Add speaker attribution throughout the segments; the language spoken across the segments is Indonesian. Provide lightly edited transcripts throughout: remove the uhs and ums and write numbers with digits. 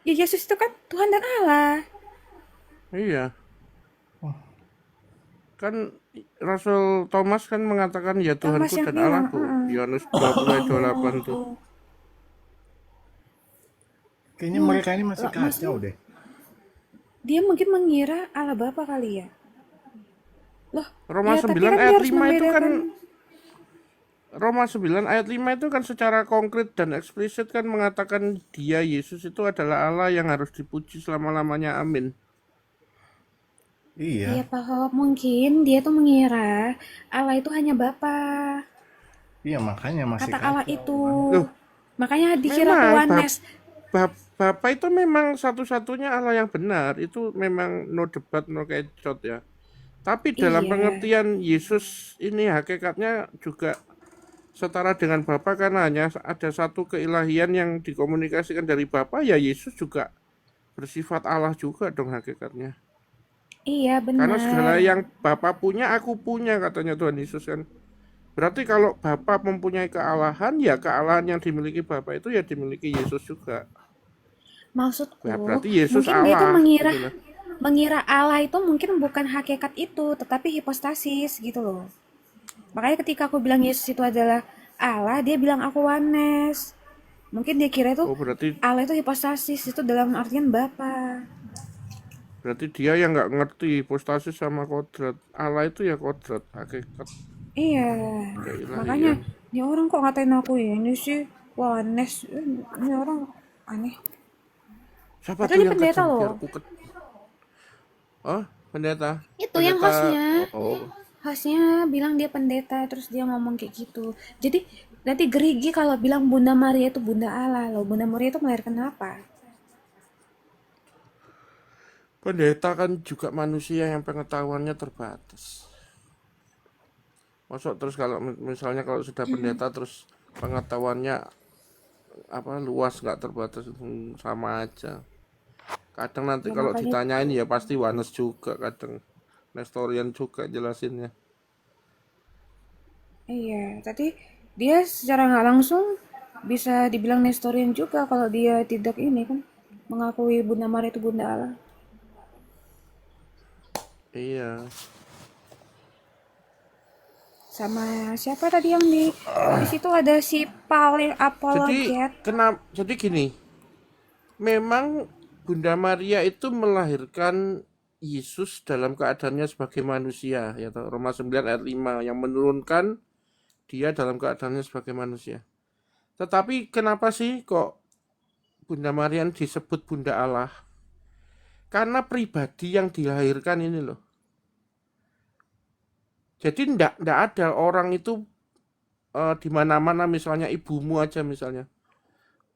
Speaker 1: Ya Yesus itu kan Tuhan dan Allah.
Speaker 2: Iya,
Speaker 3: Oh,
Speaker 2: kan Rasul Thomas kan mengatakan ya
Speaker 1: Thomas
Speaker 2: Tuhanku
Speaker 1: yang
Speaker 2: dan
Speaker 1: bilang,
Speaker 2: Allahku. Yohanes 20 ayat
Speaker 1: iya
Speaker 2: 28 tuh.
Speaker 1: itu.
Speaker 3: kayaknya
Speaker 1: Nah,
Speaker 3: mereka ini masih kacau
Speaker 1: maksudnya
Speaker 3: deh.
Speaker 1: dia mungkin mengira Allah Bapa kali ya. Loh,
Speaker 2: Roma
Speaker 1: ya tapi
Speaker 2: 9
Speaker 1: kan dia
Speaker 2: ayat
Speaker 1: harus
Speaker 2: 5 itu kan
Speaker 1: membedakan.
Speaker 2: Roma 9 ayat 5 itu kan secara konkret dan eksplisit kan mengatakan dia Yesus itu adalah Allah yang harus dipuji selama-lamanya. Amin.
Speaker 1: Iya
Speaker 3: Iya,
Speaker 1: Pak Hop, mungkin dia tuh mengira Allah itu hanya Bapa.
Speaker 3: iya makanya masih
Speaker 1: Kata Allah
Speaker 3: kacau
Speaker 1: itu.
Speaker 3: kan.
Speaker 2: Loh,
Speaker 1: Makanya dikira
Speaker 2: memang
Speaker 1: Tuanes.
Speaker 2: Bapa itu memang satu-satunya Allah yang benar. Itu memang no debat, no kecot ya. Tapi dalam
Speaker 1: Iya.
Speaker 2: pengertian Yesus ini hakikatnya juga setara dengan Bapa karena hanya ada satu keilahian yang dikomunikasikan dari Bapa, ya Yesus juga bersifat Allah juga dong hakikatnya.
Speaker 1: Iya
Speaker 2: Karena
Speaker 1: benar.
Speaker 2: segala yang Bapa punya, aku punya katanya Tuhan Yesus kan. Berarti kalau Bapa mempunyai kealahan, ya kealahan yang dimiliki Bapa itu ya dimiliki Yesus juga. Ya
Speaker 1: Maksudku,
Speaker 2: berarti Yesus
Speaker 1: mungkin dia tuh
Speaker 2: Allah
Speaker 1: mengira
Speaker 2: gitu loh.
Speaker 1: mengira Allah itu mungkin bukan hakikat itu, tetapi hipostasis gitu loh. Makanya ketika aku bilang Yesus itu adalah Allah, dia bilang aku Wanes. Mungkin dia kira itu
Speaker 2: Oh berarti
Speaker 1: Allah itu hipostasis, itu dalam artian Bapa.
Speaker 2: berarti dia yang nggak ngerti hipostasis sama kodrat. Allah itu ya kodrat, hakikat
Speaker 1: Iya, makanya
Speaker 2: keilahian.
Speaker 1: ini orang kok ngatain aku ini sih Wanes. Ini orang aneh.
Speaker 2: Siapa
Speaker 1: Padahal
Speaker 2: tuh
Speaker 1: dia
Speaker 2: yang
Speaker 1: pendeta
Speaker 2: kejam biar
Speaker 1: loh.
Speaker 2: kuket? Oh, pendeta.
Speaker 1: Itu yang
Speaker 2: Pendeta.
Speaker 1: hostnya.
Speaker 2: Oh,
Speaker 1: Hostnya bilang dia pendeta, terus dia ngomong kayak gitu. Jadi nanti gerigi kalau bilang Bunda Maria itu Bunda Allah loh. Bunda Maria itu melahirkan apa?
Speaker 2: pendeta kan juga manusia yang pengetahuannya terbatas. Masuk terus kalau misalnya kalau sudah pendeta terus pengetahuannya apa luas nggak terbatas sama aja. Kadang nanti
Speaker 1: Ya
Speaker 2: kalau
Speaker 1: makanya
Speaker 2: ditanyain
Speaker 1: itu.
Speaker 2: ya pasti Wanes juga kadang. Nestorian juga jelasinnya.
Speaker 1: Iya, tapi dia secara nggak langsung bisa dibilang Nestorian juga kalau dia tidak ini kan mengakui Bunda Maria itu Bunda Allah.
Speaker 2: Iya.
Speaker 1: Sama siapa tadi yang di situ ada si paling
Speaker 2: Jadi
Speaker 1: apologet.
Speaker 2: jadi gini, memang Bunda Maria itu melahirkan Yesus dalam keadaannya sebagai manusia ya Roma 9 ayat 5 yang menurunkan dia dalam keadaannya sebagai manusia. Tetapi kenapa sih kok Bunda Maria disebut Bunda Allah? Karena pribadi yang dilahirkan ini loh. Jadi ndak ada orang itu di mana-mana misalnya ibumu aja misalnya.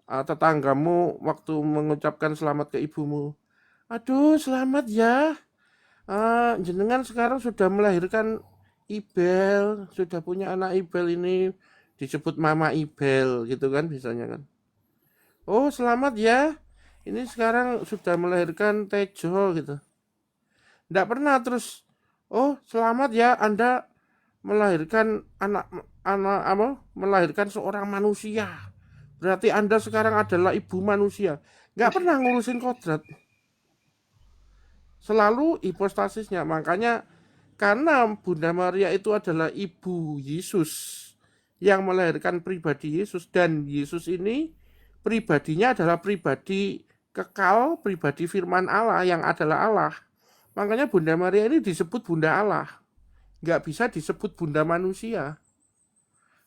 Speaker 2: Tetanggamu waktu mengucapkan selamat ke ibumu. Aduh, selamat ya. Jenengan sekarang sudah melahirkan Ibel, sudah punya anak Ibel ini disebut Mama Ibel gitu kan misalnya kan. Oh, selamat ya. Ini sekarang sudah melahirkan Tejo gitu. Nggak pernah terus. Oh, selamat ya Anda melahirkan anak anak apa? Melahirkan seorang manusia. Berarti Anda sekarang adalah ibu manusia. Nggak pernah ngurusin kodrat. Selalu hipostasisnya. Makanya karena Bunda Maria itu adalah ibu Yesus yang melahirkan pribadi Yesus dan Yesus ini pribadinya adalah pribadi kekal, pribadi firman Allah yang adalah Allah. Makanya Bunda Maria ini disebut Bunda Allah. Nggak bisa disebut Bunda manusia.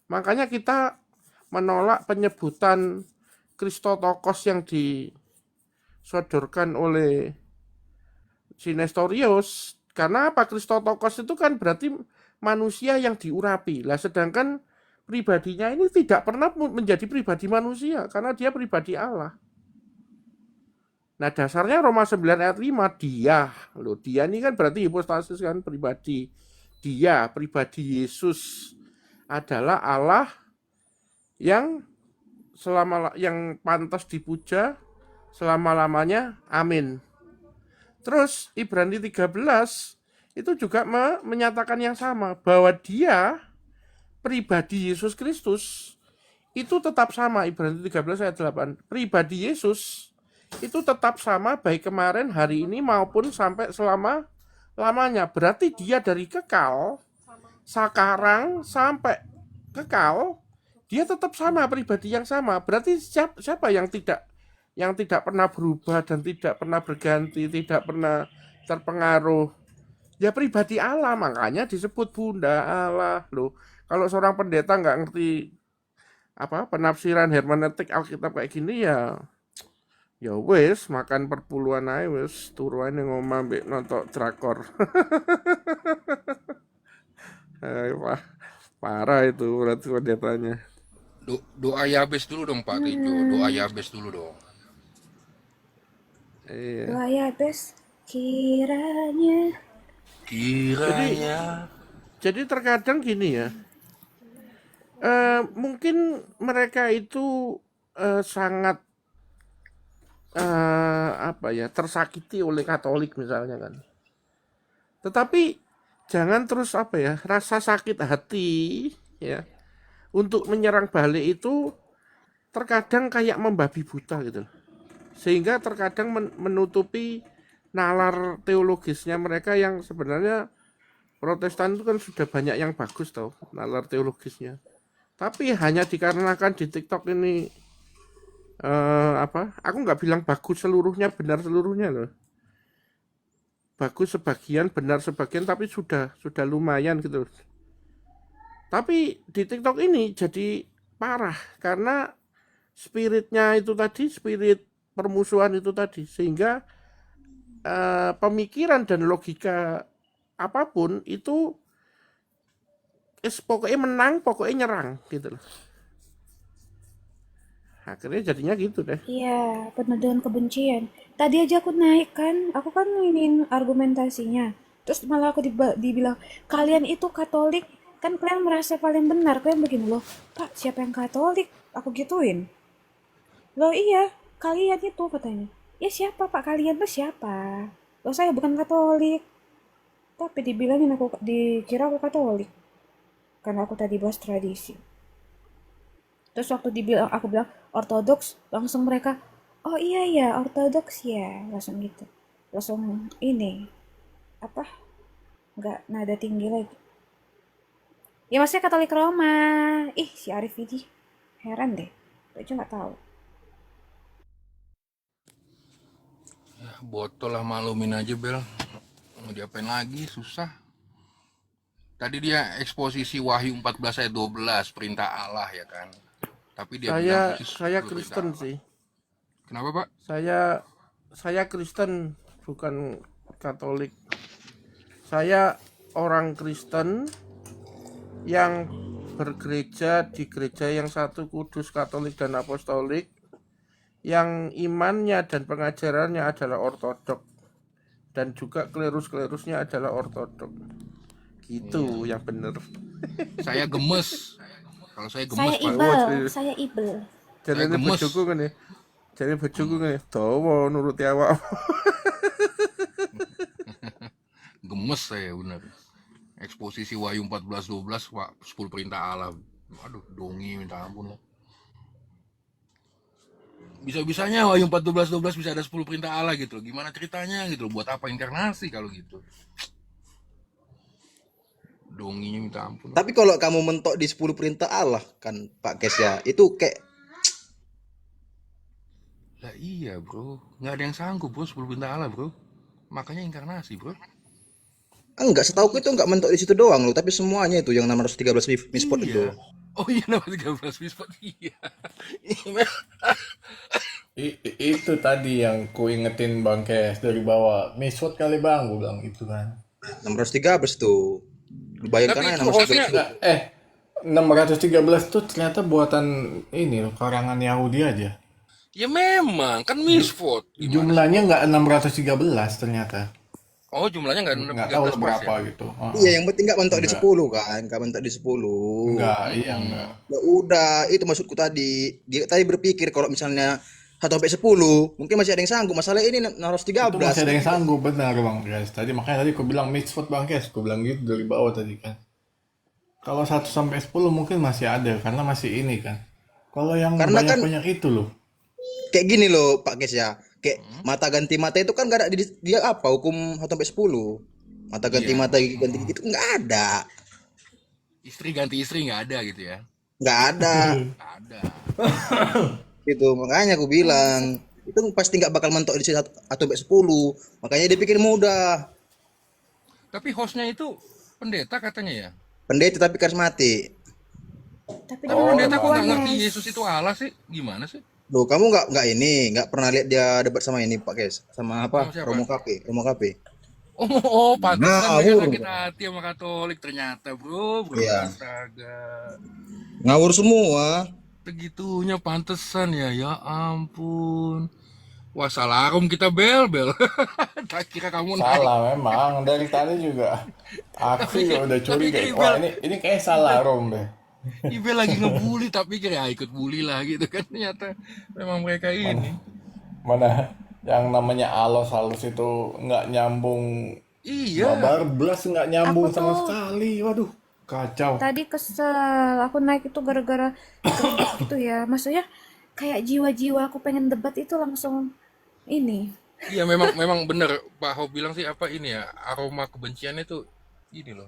Speaker 2: Makanya kita menolak penyebutan Kristotokos yang disodorkan oleh si Nestorius. Karena apa? Kristotokos itu kan berarti manusia yang diurapi. Lah sedangkan pribadinya ini tidak pernah menjadi pribadi manusia karena dia pribadi Allah. Nah dasarnya Roma 9 ayat 5 dia. Loh, dia ini kan berarti hipostasis kan pribadi. Dia, pribadi Yesus adalah Allah yang yang pantas dipuja selama-lamanya. Amin. Terus Ibrani 13 itu juga menyatakan yang sama bahwa dia pribadi Yesus Kristus itu tetap sama. Ibrani 13 ayat 8. Pribadi Yesus itu tetap sama baik kemarin, hari ini maupun sampai selama-lamanya. Berarti dia dari kekal, sekarang sampai kekal, dia tetap sama, pribadi yang sama. Berarti siapa yang tidak pernah berubah dan tidak pernah berganti, tidak pernah terpengaruh? Ya pribadi Allah, makanya disebut Bunda Allah loh. Kalau seorang pendeta nggak ngerti penafsiran hermeneutik Alkitab kayak gini, ya wes makan perpuluhan aja, wes turu aja ngomong ambek nonton drakor. Wah, parah itu berarti pendetanya.
Speaker 4: Doa Yabes dulu dong Pak Tejo, doa Yabes dulu dong.
Speaker 2: Iya.
Speaker 1: Doa ya bes kiranya.
Speaker 4: Kiranya
Speaker 2: Jadi terkadang gini ya, mungkin mereka itu sangat tersakiti oleh Katolik misalnya kan. Tetapi jangan terus rasa sakit hati ya untuk menyerang balik itu terkadang kayak membabi buta gitu. Sehingga terkadang menutupi nalar teologisnya mereka yang sebenarnya Protestan itu kan sudah banyak yang bagus tau nalar teologisnya. Tapi hanya dikarenakan di TikTok ini aku nggak bilang bagus seluruhnya, benar seluruhnya loh. Bagus sebagian, benar sebagian, tapi sudah lumayan gitu. Tapi di TikTok ini jadi parah karena spiritnya itu tadi, spirit permusuhan itu tadi, sehingga pemikiran dan logika apapun itu pokoknya menang, pokoknya nyerang gitu loh. Akhirnya jadinya gitu deh.
Speaker 1: Iya, penuh dengan kebencian. Tadi aja aku naik kan, aku kan ingin argumentasinya. Terus malah aku dibilang, kalian itu Katolik, kan kalian merasa paling benar. Kalian begini loh, Pak, siapa yang Katolik? Aku gituin. Loh iya, kalian itu katanya. Ya siapa Pak, kalian tuh siapa? Loh saya bukan Katolik. Tapi dikira aku Katolik. Karena aku tadi bahas tradisi. Terus waktu aku bilang ortodoks, langsung mereka, oh iya ya ortodoks ya, langsung gitu, langsung ini nggak nada tinggi lagi. Ya maksudnya Katolik Roma, si Arif ini heran deh, aja nggak tahu.
Speaker 4: botol lah, maklumin aja Bel. Mau diapain lagi, susah. Tadi dia eksposisi Wahyu 14 ayat 12 perintah Allah ya kan. Tapi dia bilang itu
Speaker 2: Saya
Speaker 4: 10 perintah
Speaker 2: Kristen
Speaker 4: Allah.
Speaker 2: sih.
Speaker 4: Kenapa Pak?
Speaker 2: Saya Kristen, bukan Katolik. Saya orang Kristen yang bergereja di gereja yang satu, kudus, Katolik dan Apostolik, yang imannya dan pengajarannya adalah ortodok, dan juga klerus-klerusnya adalah ortodok. Gitu yang bener.
Speaker 4: Saya gemes. Kalau saya gemes
Speaker 1: Saya
Speaker 4: Pak.
Speaker 1: ibel, saya ibel.
Speaker 2: Jadi ini
Speaker 4: gemes.
Speaker 2: bojoku ngene. Jadi bojoku ngene, dawa nuruti awak.
Speaker 4: Gemes saya bener. Eksposisi Wahyu 14 12 Pak, 10 perintah Allah. Aduh, dongi minta ampun lah. Bisa-bisanya Wahyu 14 12 bisa ada 10 perintah Allah gitu. Gimana ceritanya gitu? Buat apa inkarnasi kalau gitu? Donginya minta ampun.
Speaker 5: Tapi kalau kamu mentok di 10 perintah Allah kan Pak Kes ya, itu kayak
Speaker 4: Lah iya bro, nggak ada yang sanggup bro 10 perintah Allah bro. Makanya inkarnasi bro.
Speaker 5: enggak, setauku itu enggak mentok di situ doang loh, tapi semuanya itu yang 613 mispot itu.
Speaker 4: Iya. Oh iya, nama 13 mispot iya.
Speaker 3: Itu tadi yang ku ingetin Bang Kes dari bawah. Miswot kali Bang, gue bilang itu kan.
Speaker 5: 613 tuh. Lu bayangkan
Speaker 4: Tapi
Speaker 5: aja
Speaker 4: itu
Speaker 5: 613
Speaker 4: hostnya
Speaker 5: itu.
Speaker 3: 613 tuh ternyata buatan ini loh, karangan Yahudi aja.
Speaker 4: ya memang kan misvote. Gimana?
Speaker 3: Jumlahnya nggak 613 ternyata.
Speaker 4: Oh jumlahnya nggak
Speaker 3: Nggak tahu
Speaker 4: 13 pas
Speaker 3: berapa
Speaker 4: ya?
Speaker 3: gitu.
Speaker 5: Iya, yang penting enggak mentok di
Speaker 3: Enggak.
Speaker 5: 10 kan, enggak mentok di 10.
Speaker 3: Enggak, iya enggak.
Speaker 5: Ya udah, itu maksudku tadi. Dia tadi berpikir kalau misalnya 1 sampai 10, mungkin masih ada yang sanggup. Masalah ini 613.
Speaker 3: Itu masih ada yang sanggup, benar Bang Kes. Tadi makanya tadi aku bilang misfot Bang Kes, aku bilang gitu dari bawah tadi kan. Kalau 1 sampai 10 mungkin masih ada karena masih ini kan. Kalau yang
Speaker 5: Karena kan
Speaker 3: banyak-banyak itu loh.
Speaker 5: kayak gini loh Pak Kes ya. Kayak mata ganti mata itu kan nggak ada dia apa hukum 1 sampai 10. Mata ganti
Speaker 4: Iya,
Speaker 5: mata gigi ganti gigi itu nggak ada.
Speaker 4: istri ganti istri nggak ada gitu ya?
Speaker 5: Nggak ada.
Speaker 4: Nggak ada.
Speaker 5: Gitu. Makanya aku bilang itu pasti nggak bakal mentok di 1 sampai 10. Makanya dia pikir mudah.
Speaker 4: Tapi hostnya itu pendeta katanya ya.
Speaker 5: Pendeta tapi karismatik.
Speaker 1: Tapi
Speaker 4: Tapi
Speaker 1: dia
Speaker 3: Oh,
Speaker 4: pendeta
Speaker 1: ngaku
Speaker 4: kok nggak
Speaker 3: emang.
Speaker 4: ngerti
Speaker 1: Anes.
Speaker 4: Yesus itu Allah sih? Gimana sih?
Speaker 5: Loh, kamu nggak pernah lihat dia debat sama ini Pak Kes, sama
Speaker 4: Sama
Speaker 5: apa?
Speaker 4: siapa?
Speaker 5: Romo KP.
Speaker 4: Pantesan mereka
Speaker 5: Ngawur,
Speaker 4: sakit hati sama Katolik ternyata, bro,
Speaker 5: iya,
Speaker 4: astaga.
Speaker 5: ngawur semua.
Speaker 4: Segitunya pantesan ya, ya ampun. Wah, salah arum kita bel. Tak kira kamu naik.
Speaker 3: Salah memang. Dari tadi juga aku juga udah
Speaker 4: Tapi
Speaker 3: curiga.
Speaker 4: kira
Speaker 3: Wah,
Speaker 4: Ibel,
Speaker 3: ini kayak salah Rom deh.
Speaker 4: Ibel lagi ngebully, tapi kira ya ikut bully lah gitu kan. Ternyata memang mereka
Speaker 3: Mana
Speaker 4: ini.
Speaker 3: mana yang namanya halus-halus itu nggak nyambung.
Speaker 4: Iya,
Speaker 3: Babar belas nggak
Speaker 1: Aku
Speaker 3: nyambung sama
Speaker 1: tuh
Speaker 3: sekali. Waduh, kacau.
Speaker 1: tadi kesel. Aku naik itu gara-gara ribut gitu ya. Maksudnya kayak jiwa-jiwa aku pengen debat itu langsung ini.
Speaker 4: iya memang memang bener. Pak Ho bilang sih apa ini ya, aroma kebencian itu ini loh.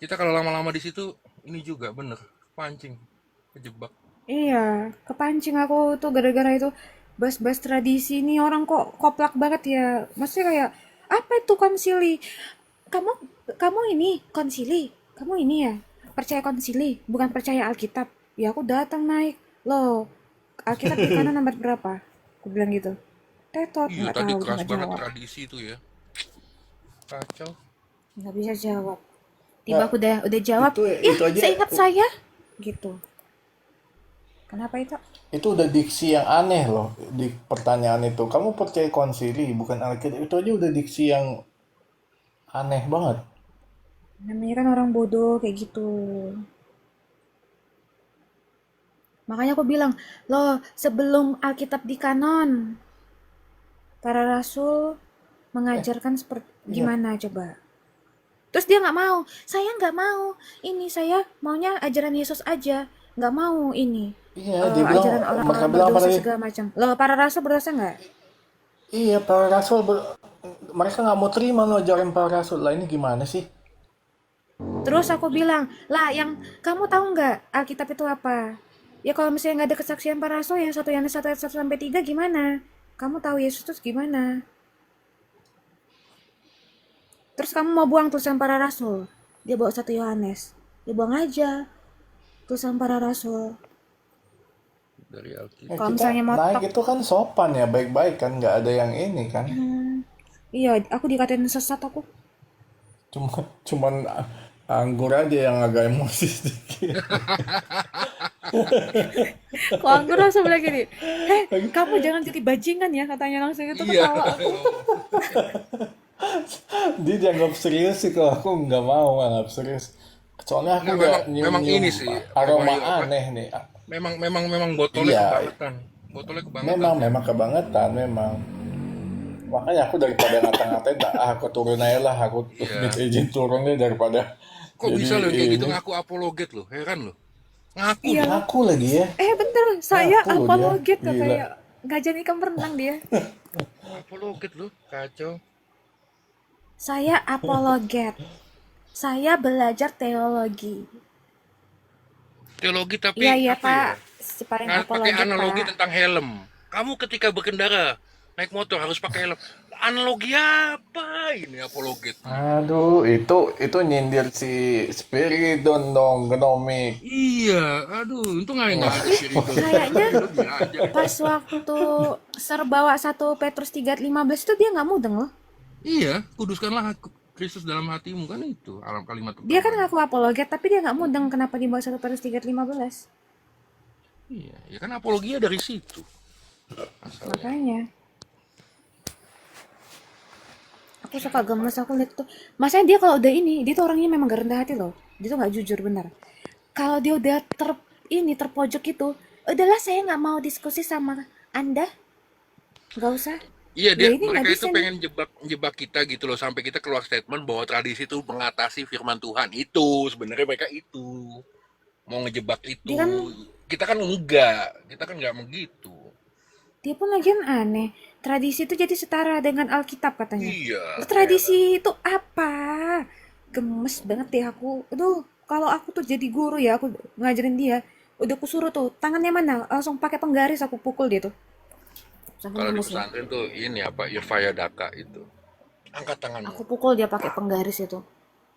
Speaker 4: Kita kalau lama-lama di situ ini juga bener pancing, kejebak.
Speaker 1: Iya, kepancing aku tuh gara-gara itu bahas-bahas tradisi ini orang kok koplak banget ya. Maksudnya kayak apa itu konsili? Kamu kamu ini konsili. Kamu ini ya percaya konsili, bukan percaya Alkitab. Ya aku datang naik. Loh, Alkitab di kanan nomor berapa? Aku bilang gitu. Tetot,
Speaker 4: Iya
Speaker 1: nggak
Speaker 4: tadi
Speaker 1: tahu,
Speaker 4: keras
Speaker 1: nggak
Speaker 4: banget
Speaker 1: jawab.
Speaker 4: tradisi itu ya, kacau.
Speaker 1: Nggak bisa jawab. Tiba
Speaker 3: Nggak,
Speaker 1: aku udah jawab,
Speaker 3: itu
Speaker 1: ya
Speaker 3: itu aja
Speaker 1: seingat saya. Gitu. Kenapa itu?
Speaker 3: itu udah diksi yang aneh loh di pertanyaan itu. Kamu percaya konsili bukan Alkitab, itu aja udah diksi yang aneh banget.
Speaker 1: Namanya kan orang bodoh kayak gitu. Makanya aku bilang, loh sebelum Alkitab di kanon, para rasul mengajarkan seperti
Speaker 3: Iya,
Speaker 1: gimana coba. Terus dia nggak mau, saya nggak mau. Ini saya maunya ajaran Yesus aja, nggak mau ini
Speaker 3: iya, dia bilang,
Speaker 1: ajaran
Speaker 3: mereka
Speaker 1: orang-orang
Speaker 3: bilang apa
Speaker 1: berdosa
Speaker 3: tadi?
Speaker 1: segala macam. Loh para rasul berdosa nggak?
Speaker 3: Iya, para rasul mereka nggak mau terima lo ajaran para rasul lah, ini gimana sih?
Speaker 1: Terus aku bilang, lah yang kamu tahu nggak Alkitab itu apa? Ya kalau misalnya nggak ada kesaksian para rasul yang satu Yohanes 1 ayat 1 sampai 3 gimana? Kamu tahu Yesus itu gimana? Terus kamu mau buang tulisan para rasul? Dia bawa 1 Yohanes. Dia buang aja tulisan para rasul.
Speaker 4: Dari
Speaker 3: Ya,
Speaker 1: Kalau
Speaker 4: Alkitab.
Speaker 3: kita
Speaker 1: misalnya
Speaker 3: naik
Speaker 1: motok,
Speaker 3: itu kan sopan ya, baik-baik kan, nggak ada yang ini kan.
Speaker 1: iya aku dikatain sesat aku.
Speaker 3: Cuman anggur aja yang agak emosi sedikit.
Speaker 1: Kalau anggur langsung bilang gini, kamu jangan jadi bajingan ya katanya langsung itu
Speaker 4: Iya.
Speaker 1: ketawa aku.
Speaker 3: Dia dianggap serius sih, kalau aku nggak mau anggap serius. Soalnya aku
Speaker 4: Nggak,
Speaker 3: udah
Speaker 4: memang memang
Speaker 3: nyium-nyium
Speaker 4: ini sih
Speaker 3: aroma
Speaker 4: Wahyu apa?
Speaker 3: aneh nih.
Speaker 4: Memang botolnya
Speaker 3: Iya,
Speaker 4: kebangetan. Botolnya kebangetan
Speaker 3: memang
Speaker 4: sih.
Speaker 3: memang kebangetan memang. Makanya aku daripada ngata-ngatain, aku turun aja lah, aku minta
Speaker 4: Iya.
Speaker 3: izin turun deh daripada
Speaker 4: Kok bisa
Speaker 3: jadi
Speaker 4: loh kayak gitu
Speaker 3: ini.
Speaker 4: ngaku apologet loh, heran loh. Ngaku
Speaker 1: Iya
Speaker 4: loh.
Speaker 1: loh.
Speaker 3: Ngaku lagi ya,
Speaker 1: Bentar, saya
Speaker 3: ngaku loh dia,
Speaker 1: apologet kok
Speaker 3: gila.
Speaker 1: kayak ngajarin ikan berenang dia.
Speaker 4: Apologet loh, kacau.
Speaker 1: Saya apologet. Saya belajar teologi.
Speaker 4: Teologi tapi
Speaker 1: Iya iya
Speaker 4: apa ya?
Speaker 1: Pak, si paling
Speaker 4: Pakai
Speaker 1: apologet
Speaker 4: analogi
Speaker 1: Pak.
Speaker 4: tentang helm. Kamu ketika berkendara naik motor harus pakai helm. Analogi apa ini apologet?
Speaker 3: Aduh, itu nyindir si Spiridon dong, Genomik.
Speaker 4: Iya, aduh, untung nggak ada Spiridon.
Speaker 1: Kayaknya
Speaker 4: Spiridon bilang aja.
Speaker 1: pas waktu Ser bawa 1 Petrus 3:15 itu dia nggak mudeng loh.
Speaker 4: Iya, kuduskanlah Kristus dalam hatimu kan itu alam kalimat
Speaker 1: Dia kan
Speaker 4: utamanya.
Speaker 1: ngaku apologet tapi dia nggak mudeng kenapa dibawa 1 Petrus 3:15.
Speaker 4: Iya, ya kan apologia dari situ asalnya.
Speaker 1: Makanya aku suka gemes aku lihat tuh. Masanya dia kalau udah ini, dia tuh orangnya memang gak rendah hati loh. Dia tuh nggak jujur bener. Kalau dia udah terpojok itu, udahlah saya nggak mau diskusi sama Anda, nggak usah.
Speaker 4: Iya,
Speaker 1: Ya ini nggak
Speaker 4: mereka itu
Speaker 1: bisa nih.
Speaker 4: pengen jebak kita gitu loh sampai kita keluar statement bahwa tradisi itu mengatasi firman Tuhan itu sebenarnya mereka itu mau ngejebak
Speaker 1: Dia kan
Speaker 4: itu. Kita kan enggak begitu.
Speaker 1: Dia pun lagian aneh. Tradisi itu jadi setara dengan Alkitab katanya.
Speaker 4: Iya,
Speaker 1: Lah, tradisi itu apa? Gemes banget deh aku. Aduh, kalau aku tuh jadi guru ya, aku ngajarin dia. Udah aku suruh tuh, tangannya mana? Langsung pakai penggaris aku pukul dia tuh. Sampai
Speaker 4: kalau di
Speaker 1: nangis ya.
Speaker 4: pesantren tuh ini apa Irfaya Daka itu. Angkat tanganmu.
Speaker 1: Aku pukul dia pakai penggaris itu.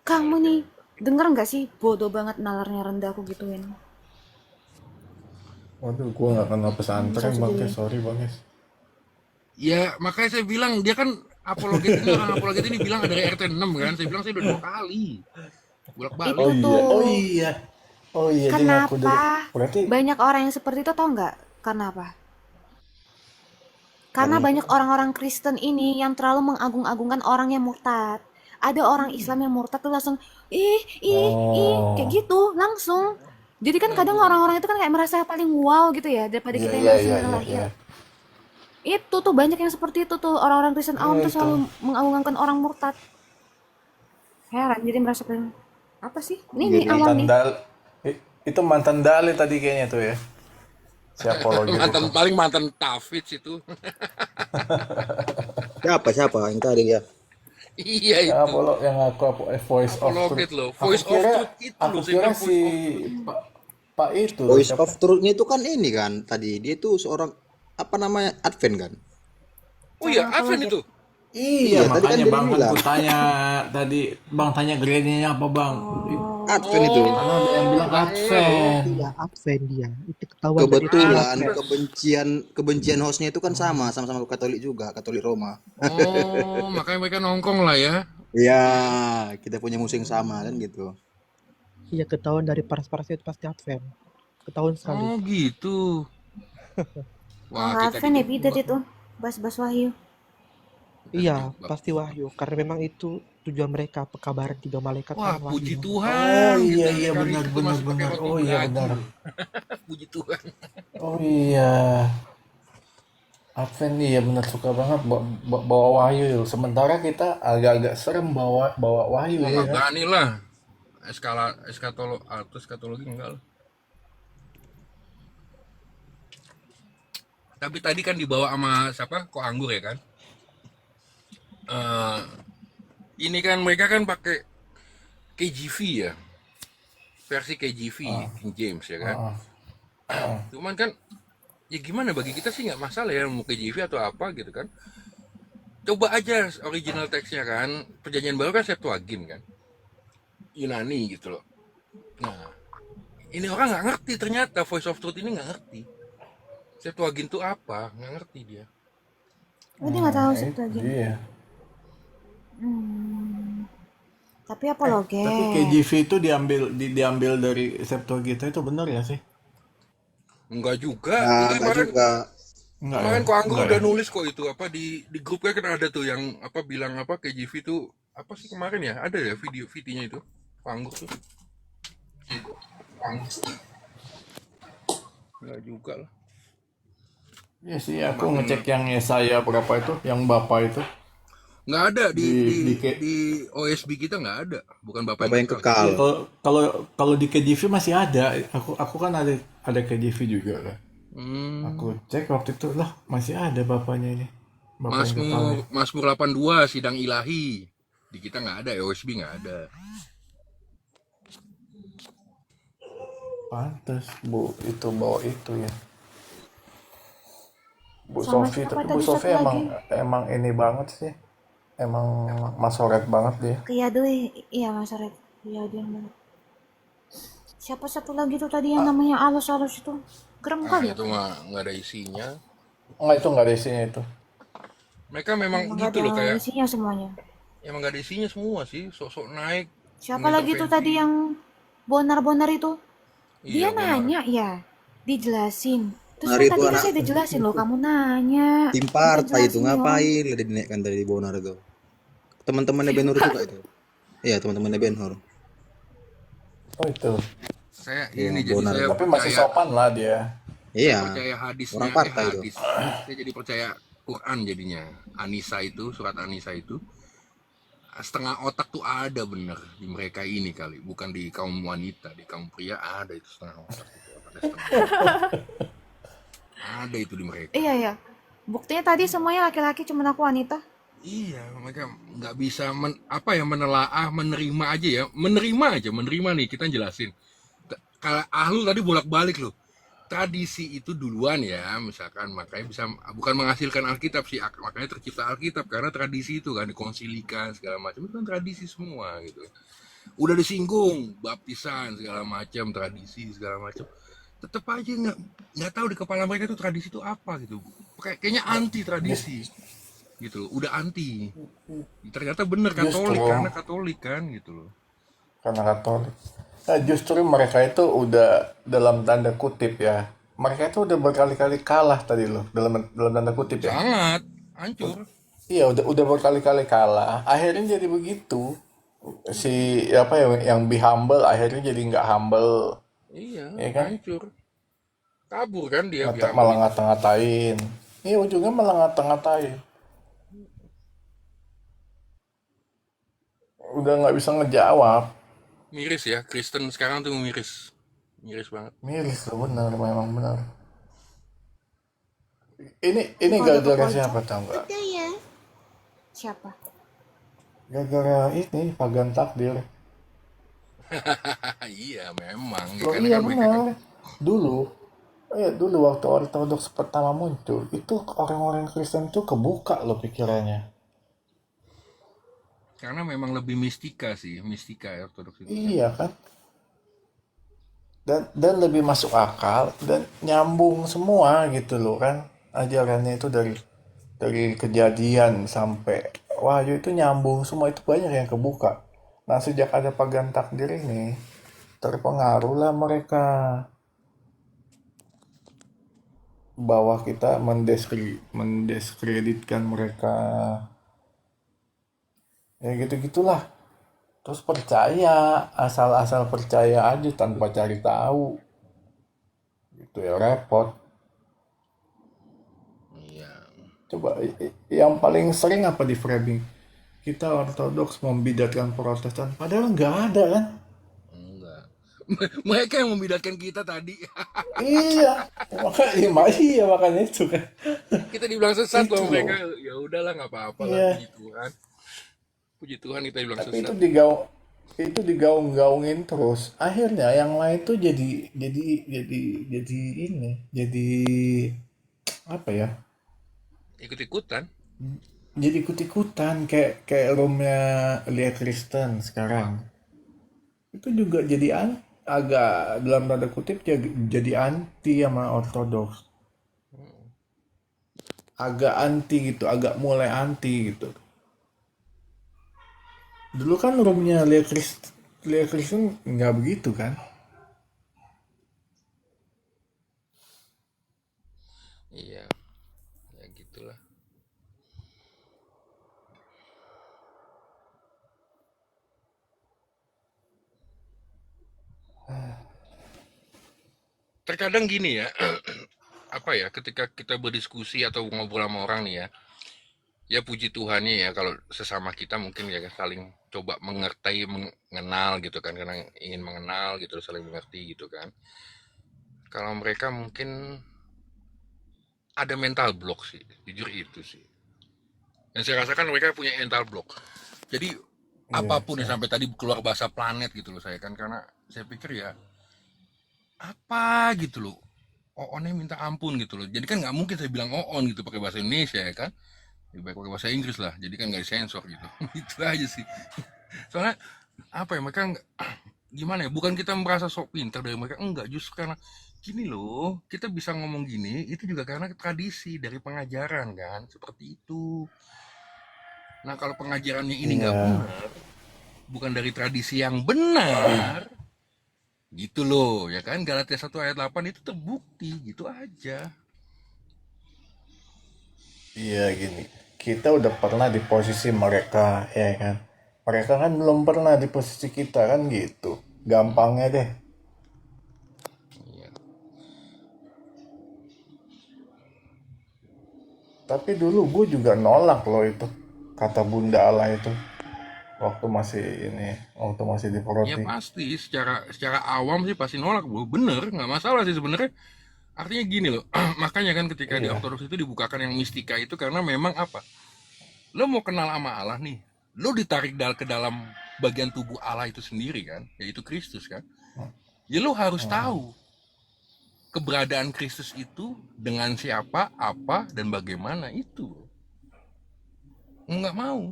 Speaker 1: Kamu nih, denger nggak sih? Bodoh banget nalarnya rendah aku gituin.
Speaker 3: Waduh, gua nggak kenal pesantren
Speaker 1: Bisa
Speaker 3: Bang
Speaker 1: sedih.
Speaker 3: Kes, sorry Bang Kes.
Speaker 4: Ya, makanya saya bilang dia kan apologet ini orang apologet ini bilang dari RT 6 kan. Saya bilang saya udah 2 kali. Bolak-balik.
Speaker 1: Itu tuh.
Speaker 3: Oh iya, dia ngaku dari.
Speaker 1: Kenapa
Speaker 3: Berarti
Speaker 1: banyak orang yang seperti itu tau nggak? Kenapa? Karena banyak orang-orang Kristen ini yang terlalu mengagung-agungkan orang yang murtad. Ada orang Islam yang murtad tuh langsung kayak gitu langsung. Jadi kan kadang orang-orang itu kan kayak merasa paling wow gitu ya daripada kita yang masih lahir. Itu tuh banyak yang seperti itu tuh orang-orang Kristen awam tuh selalu mengagungkan orang murtad. Heran jadi merasa paling apa sih? Ini awam nih.
Speaker 3: Itu mantan Dale tadi kayaknya tuh ya. Si apologet itu.
Speaker 4: Paling mantan Tafidz itu.
Speaker 5: Siapa yang tadi ya?
Speaker 4: Iya
Speaker 3: Yang
Speaker 4: itu.
Speaker 3: yang aku voice of
Speaker 4: Apologet
Speaker 3: truth.
Speaker 4: loh. Voice of truth itu
Speaker 3: Aku
Speaker 4: loh. Saya
Speaker 3: kira
Speaker 4: bilang
Speaker 3: si Pak itu loh,
Speaker 5: Voice
Speaker 3: siapa?
Speaker 5: of Truth-nya itu kan ini kan tadi dia tuh seorang apa namanya Advent kan?
Speaker 4: Oh iya, Advent itu.
Speaker 3: Iya,
Speaker 5: Iya, tadi kan
Speaker 3: makanya
Speaker 5: dia
Speaker 3: Bang kan
Speaker 5: bilang.
Speaker 3: ku tanya tadi, Bang tanya gerenyanya apa Bang?
Speaker 5: Advent itu.
Speaker 3: Karena ada yang bilang Advent.
Speaker 6: Iya, Advent dia. Itu ketahuan dari
Speaker 5: Kebetulan kebencian hostnya itu kan sama-sama Katolik juga, Katolik Roma.
Speaker 4: Oh, makanya mereka nongkrong lah ya.
Speaker 5: Ya, kita punya musim sama kan gitu.
Speaker 6: iya ketahuan dari paras-parasnya itu pasti Advent. Ketahuan sekali.
Speaker 4: Oh gitu. Wah,
Speaker 1: Orang
Speaker 4: kita
Speaker 1: Advent ya
Speaker 4: di
Speaker 1: beda itu. Bas-bas Wahyu.
Speaker 6: Iya, pasti Wahyu. Karena memang itu tujuan mereka, pekabaran 3 malaikat
Speaker 4: Wah,
Speaker 6: kan Wahyu.
Speaker 4: puji
Speaker 3: Oh
Speaker 4: Tuhan.
Speaker 3: iya
Speaker 4: Kita
Speaker 3: iya
Speaker 4: kali
Speaker 3: benar
Speaker 4: itu
Speaker 3: benar
Speaker 4: masih pakai
Speaker 3: benar.
Speaker 4: roti
Speaker 3: Oh iya
Speaker 4: lagi.
Speaker 3: benar.
Speaker 4: Puji Tuhan.
Speaker 3: Oh iya. Advent iya benar suka banget bawa wahyu. Sementara kita agak-agak serem bawa wahyu
Speaker 4: Wah,
Speaker 3: ya
Speaker 4: nggak
Speaker 3: kan.
Speaker 4: berani lah. Eskatologi enggak lah. Tapi tadi kan dibawa sama siapa? Kok Anggur ya kan? Eh, ini kan mereka kan pakai KJV ya, versi KJV King James ya kan. Cuman kan ya gimana bagi kita sih nggak masalah ya mau KJV atau apa gitu kan. Coba aja original teksnya kan, Perjanjian Baru kan Septuagint kan, Yunani gitu loh. Nah, ini orang nggak ngerti ternyata Voice of Truth ini nggak ngerti. Septuagint itu apa? Nggak ngerti dia.
Speaker 1: Oh, dia nggak tahu sih lagi.
Speaker 3: Iya.
Speaker 1: Tapi apologet.
Speaker 3: Tapi KJV itu diambil dari Septuaginta itu benar ya sih?
Speaker 4: Enggak juga.
Speaker 5: Nah,
Speaker 4: Itu
Speaker 5: enggak
Speaker 4: kemarin
Speaker 5: juga.
Speaker 3: Enggak
Speaker 4: kemarin
Speaker 3: ya?
Speaker 4: kok Anggur
Speaker 3: Enggak
Speaker 4: udah
Speaker 3: ya?
Speaker 4: nulis kok itu apa di grupnya kan ada tuh yang apa bilang apa KJV itu apa sih kemarin ya? Ada ya videonya itu. Kok Anggur tuh. Enggak juga lah.
Speaker 3: Iya sih, aku ngecek yang Yesaya berapa itu, yang Bapak itu.
Speaker 4: Nggak ada
Speaker 3: Di
Speaker 4: di OSB kita nggak ada. Bukan Bapak
Speaker 5: Bapak yang
Speaker 4: kekal.
Speaker 5: kekal.
Speaker 3: Iya, kalau di KJV masih ada. Aku kan ada KJV juga kan. Aku cek waktu itu lah masih ada bapaknya ini. Bapak yang kekal.
Speaker 4: Mazmur 82 sidang ilahi. Di kita nggak ada, OSB nggak ada.
Speaker 3: Pantes Bu itu bawa itu ya. Bu
Speaker 1: Sama
Speaker 3: Sofi,
Speaker 1: siapa
Speaker 3: tapi Bu
Speaker 1: tadi
Speaker 3: Sofi
Speaker 1: satu
Speaker 3: emang ini banget sih. Emang masoret banget dia.
Speaker 1: Kiyadui, iya Mas Arek. Kiyadui yang banget. Siapa satu lagi tuh tadi yang namanya Alus-Alus itu? Gerem
Speaker 4: Nah,
Speaker 1: kali ya?
Speaker 4: itu nggak ada isinya.
Speaker 3: Enggak itu enggak ada isinya itu.
Speaker 4: Mereka memang
Speaker 1: Emang
Speaker 4: gitu
Speaker 1: gak
Speaker 4: loh
Speaker 1: ada
Speaker 4: kayak
Speaker 1: isinya semuanya.
Speaker 4: emang nggak ada isinya semua sih. Sok-sok naik.
Speaker 1: Siapa lagi tuh
Speaker 4: mengintervensi.
Speaker 1: tadi yang bonar-bonar itu? Dia
Speaker 4: Iya, benar.
Speaker 1: nanya ya, dijelasin. Terus
Speaker 5: Hari
Speaker 1: kan
Speaker 5: itu
Speaker 1: tadi
Speaker 5: anak
Speaker 1: saya dijelasin loh, kamu nanya.
Speaker 5: tim
Speaker 1: Kita
Speaker 5: partai itu
Speaker 1: jelasin, Om.
Speaker 5: ngapain lah dia dinaikkan dari Bonar itu. Teman-temannya Ben Hur juga itu. Iya, teman-temannya Ben Hur.
Speaker 3: Oh itu.
Speaker 4: Saya
Speaker 5: Iya,
Speaker 4: ini jadi
Speaker 5: Bonar.
Speaker 4: saya
Speaker 3: Tapi masih
Speaker 4: percaya
Speaker 3: sopan lah dia.
Speaker 5: Iya.
Speaker 4: percaya hadisnya
Speaker 5: Orang partai itu.
Speaker 4: hadis. Saya jadi percaya Quran jadinya. Anisa itu, surat Anisa itu setengah otak tuh ada bener di mereka ini kali, bukan di kaum wanita, di kaum pria ada itu setengah otak itu, otaknya setengah. Ada itu di mereka.
Speaker 1: Iya ya. Buktinya tadi semuanya laki-laki, cuman aku wanita.
Speaker 4: Iya, mereka nggak bisa menelaah, menerima aja ya, menerima nih kita jelasin. Kalau Ahlul tadi bolak-balik loh. Tradisi itu duluan ya, misalkan makanya bisa bukan menghasilkan Alkitab sih, makanya tercipta Alkitab karena tradisi itu kan dikonsilikan segala macam itu kan tradisi semua gitu. Udah disinggung baptisan segala macam tradisi segala macam, tetap aja nggak tahu di kepala mereka itu tradisi itu apa gitu. Kayaknya anti
Speaker 3: Jus-
Speaker 4: tradisi gitu loh, udah anti. Ternyata bener
Speaker 3: Justru
Speaker 4: Katolik karena Katolik kan gitu loh.
Speaker 3: karena Katolik. Nah, justru mereka itu udah dalam tanda kutip ya. Mereka itu udah berkali-kali kalah tadi loh dalam dalam tanda kutip ya.
Speaker 4: Sangat hancur.
Speaker 3: Iya, udah berkali-kali kalah. Akhirnya jadi begitu. Si apa ya yang be humble akhirnya jadi nggak humble,
Speaker 4: Iya,
Speaker 3: ya kan?
Speaker 4: hancur. Kabur kan dia
Speaker 3: Malah
Speaker 4: Bihambel itu.
Speaker 3: ngata-ngatain. Iya, ujungnya malah ngata-ngatain. Udah nggak bisa ngejawab.
Speaker 4: Miris ya, Kristen sekarang tuh miris. Miris banget.
Speaker 3: Miris loh, bener, memang bener. Ini
Speaker 1: Kode ke
Speaker 3: gara-gara
Speaker 1: pojok.
Speaker 3: siapa tau nggak?
Speaker 1: Siapa?
Speaker 3: Gara-gara ini pagan takdir.
Speaker 4: Iya, memang. Ya,
Speaker 3: Loh
Speaker 4: karena
Speaker 3: iya
Speaker 4: kan mereka kan
Speaker 3: benar. Dulu, dulu waktu Ortodoks pertama muncul, itu orang-orang Kristen tuh kebuka loh pikirannya.
Speaker 4: karena memang lebih mistika sih, mistika ya Ortodoks itu kan.
Speaker 3: Iya kan? Dan lebih masuk akal dan nyambung semua gitu loh kan. Ajarannya itu dari kejadian sampai wahyu itu nyambung semua, itu banyak yang kebuka. Nah, sejak ada pagan takdir ini, terpengaruhlah mereka bahwa kita mendiskreditkan mereka. Ya gitu-gitulah. Terus percaya, asal-asal percaya aja tanpa cari tahu. Itu ya repot.
Speaker 4: Iya.
Speaker 3: Coba yang paling sering apa di framing? Kita Ortodoks membidatkan Protestan, padahal nggak ada kan?
Speaker 4: Enggak. Mereka yang membedakan kita tadi.
Speaker 3: Iya, makanya itu kan.
Speaker 4: Kita dibilang sesat
Speaker 3: Itu
Speaker 4: loh
Speaker 3: loh.
Speaker 4: mereka. Ya udahlah nggak apa-apa lah,
Speaker 3: Iya,
Speaker 4: puji Tuhan. Puji Tuhan kita dibilang
Speaker 3: tapi
Speaker 4: sesat.
Speaker 3: itu digaung-gaungin terus. Akhirnya yang lain tuh jadi ini, jadi apa ya?
Speaker 4: Ikut-ikutan.
Speaker 3: Jadi ikut-ikutan kayak roomnya Lia Kristen sekarang. Itu juga jadi agak dalam tanda kutip jadi anti sama Ortodoks. Agak anti gitu, agak mulai anti gitu. Dulu kan roomnya Lia Kristen nggak begitu kan?
Speaker 4: Iya, ya gitulah. Terkadang gini ya, apa ya, ketika kita berdiskusi atau ngobrol sama orang nih ya puji Tuhannya ya kalau sesama kita mungkin ya saling coba mengerti, mengenal gitu kan, karena ingin mengenal gitu, saling mengerti gitu kan. Kalau mereka mungkin ada mental block sih, jujur itu sih. Yang saya rasakan mereka punya mental block. Jadi
Speaker 3: Iya,
Speaker 4: apapun yang sampai tadi keluar bahasa planet gitu loh saya kan, karena saya pikir ya apa gitu loh. Oonnya minta ampun gitu loh. Jadi kan nggak mungkin saya bilang oon gitu pakai bahasa Indonesia ya kan. Lebih baik pakai bahasa Inggris lah. Jadi kan nggak disensor gitu. Itu aja sih. Soalnya apa ya mereka gimana ya? Bukan kita merasa sok pintar dari mereka, enggak. Justru karena gini loh, kita bisa ngomong gini itu juga karena tradisi dari pengajaran kan, seperti itu. Nah kalau pengajarannya ini nggak
Speaker 3: iya,
Speaker 4: benar, bukan dari tradisi yang benar, gitu loh ya kan. Galatia 1 ayat 8 itu terbukti gitu aja.
Speaker 3: iya gini. Kita udah pernah di posisi mereka, ya kan? Mereka kan belum pernah di posisi kita kan gitu. Gampangnya deh.
Speaker 4: Iya.
Speaker 3: Tapi dulu gue juga nolak loh itu. Kata Bunda Allah itu. Waktu masih di
Speaker 4: Ya
Speaker 3: Poroti.
Speaker 4: pasti secara secara awam sih pasti nolak, bro. Bener, nggak masalah sih sebenarnya. Artinya gini loh, makanya kan ketika di
Speaker 3: Iya.
Speaker 4: ortodoks itu dibukakan yang mistika itu karena memang apa? Lo mau kenal sama Allah nih, lo ditarik ke dalam bagian tubuh Allah itu sendiri kan, yaitu Kristus kan. Ya lo harus tahu keberadaan Kristus itu dengan siapa, apa, dan bagaimana itu. Mau nggak mau,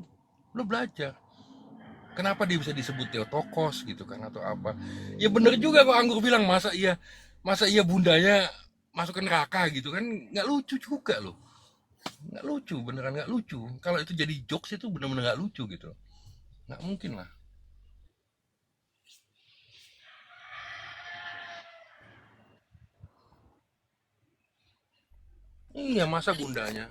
Speaker 4: lo belajar. Kenapa dia bisa disebut Theotokos gitu kan atau apa? Ya bener juga kok Anggur bilang masa iya bundanya masuk ke neraka gitu kan, nggak lucu juga loh, nggak lucu, beneran nggak lucu. Kalau itu jadi jokes itu bener-bener nggak lucu gitu, nggak mungkin lah. Iya masa bundanya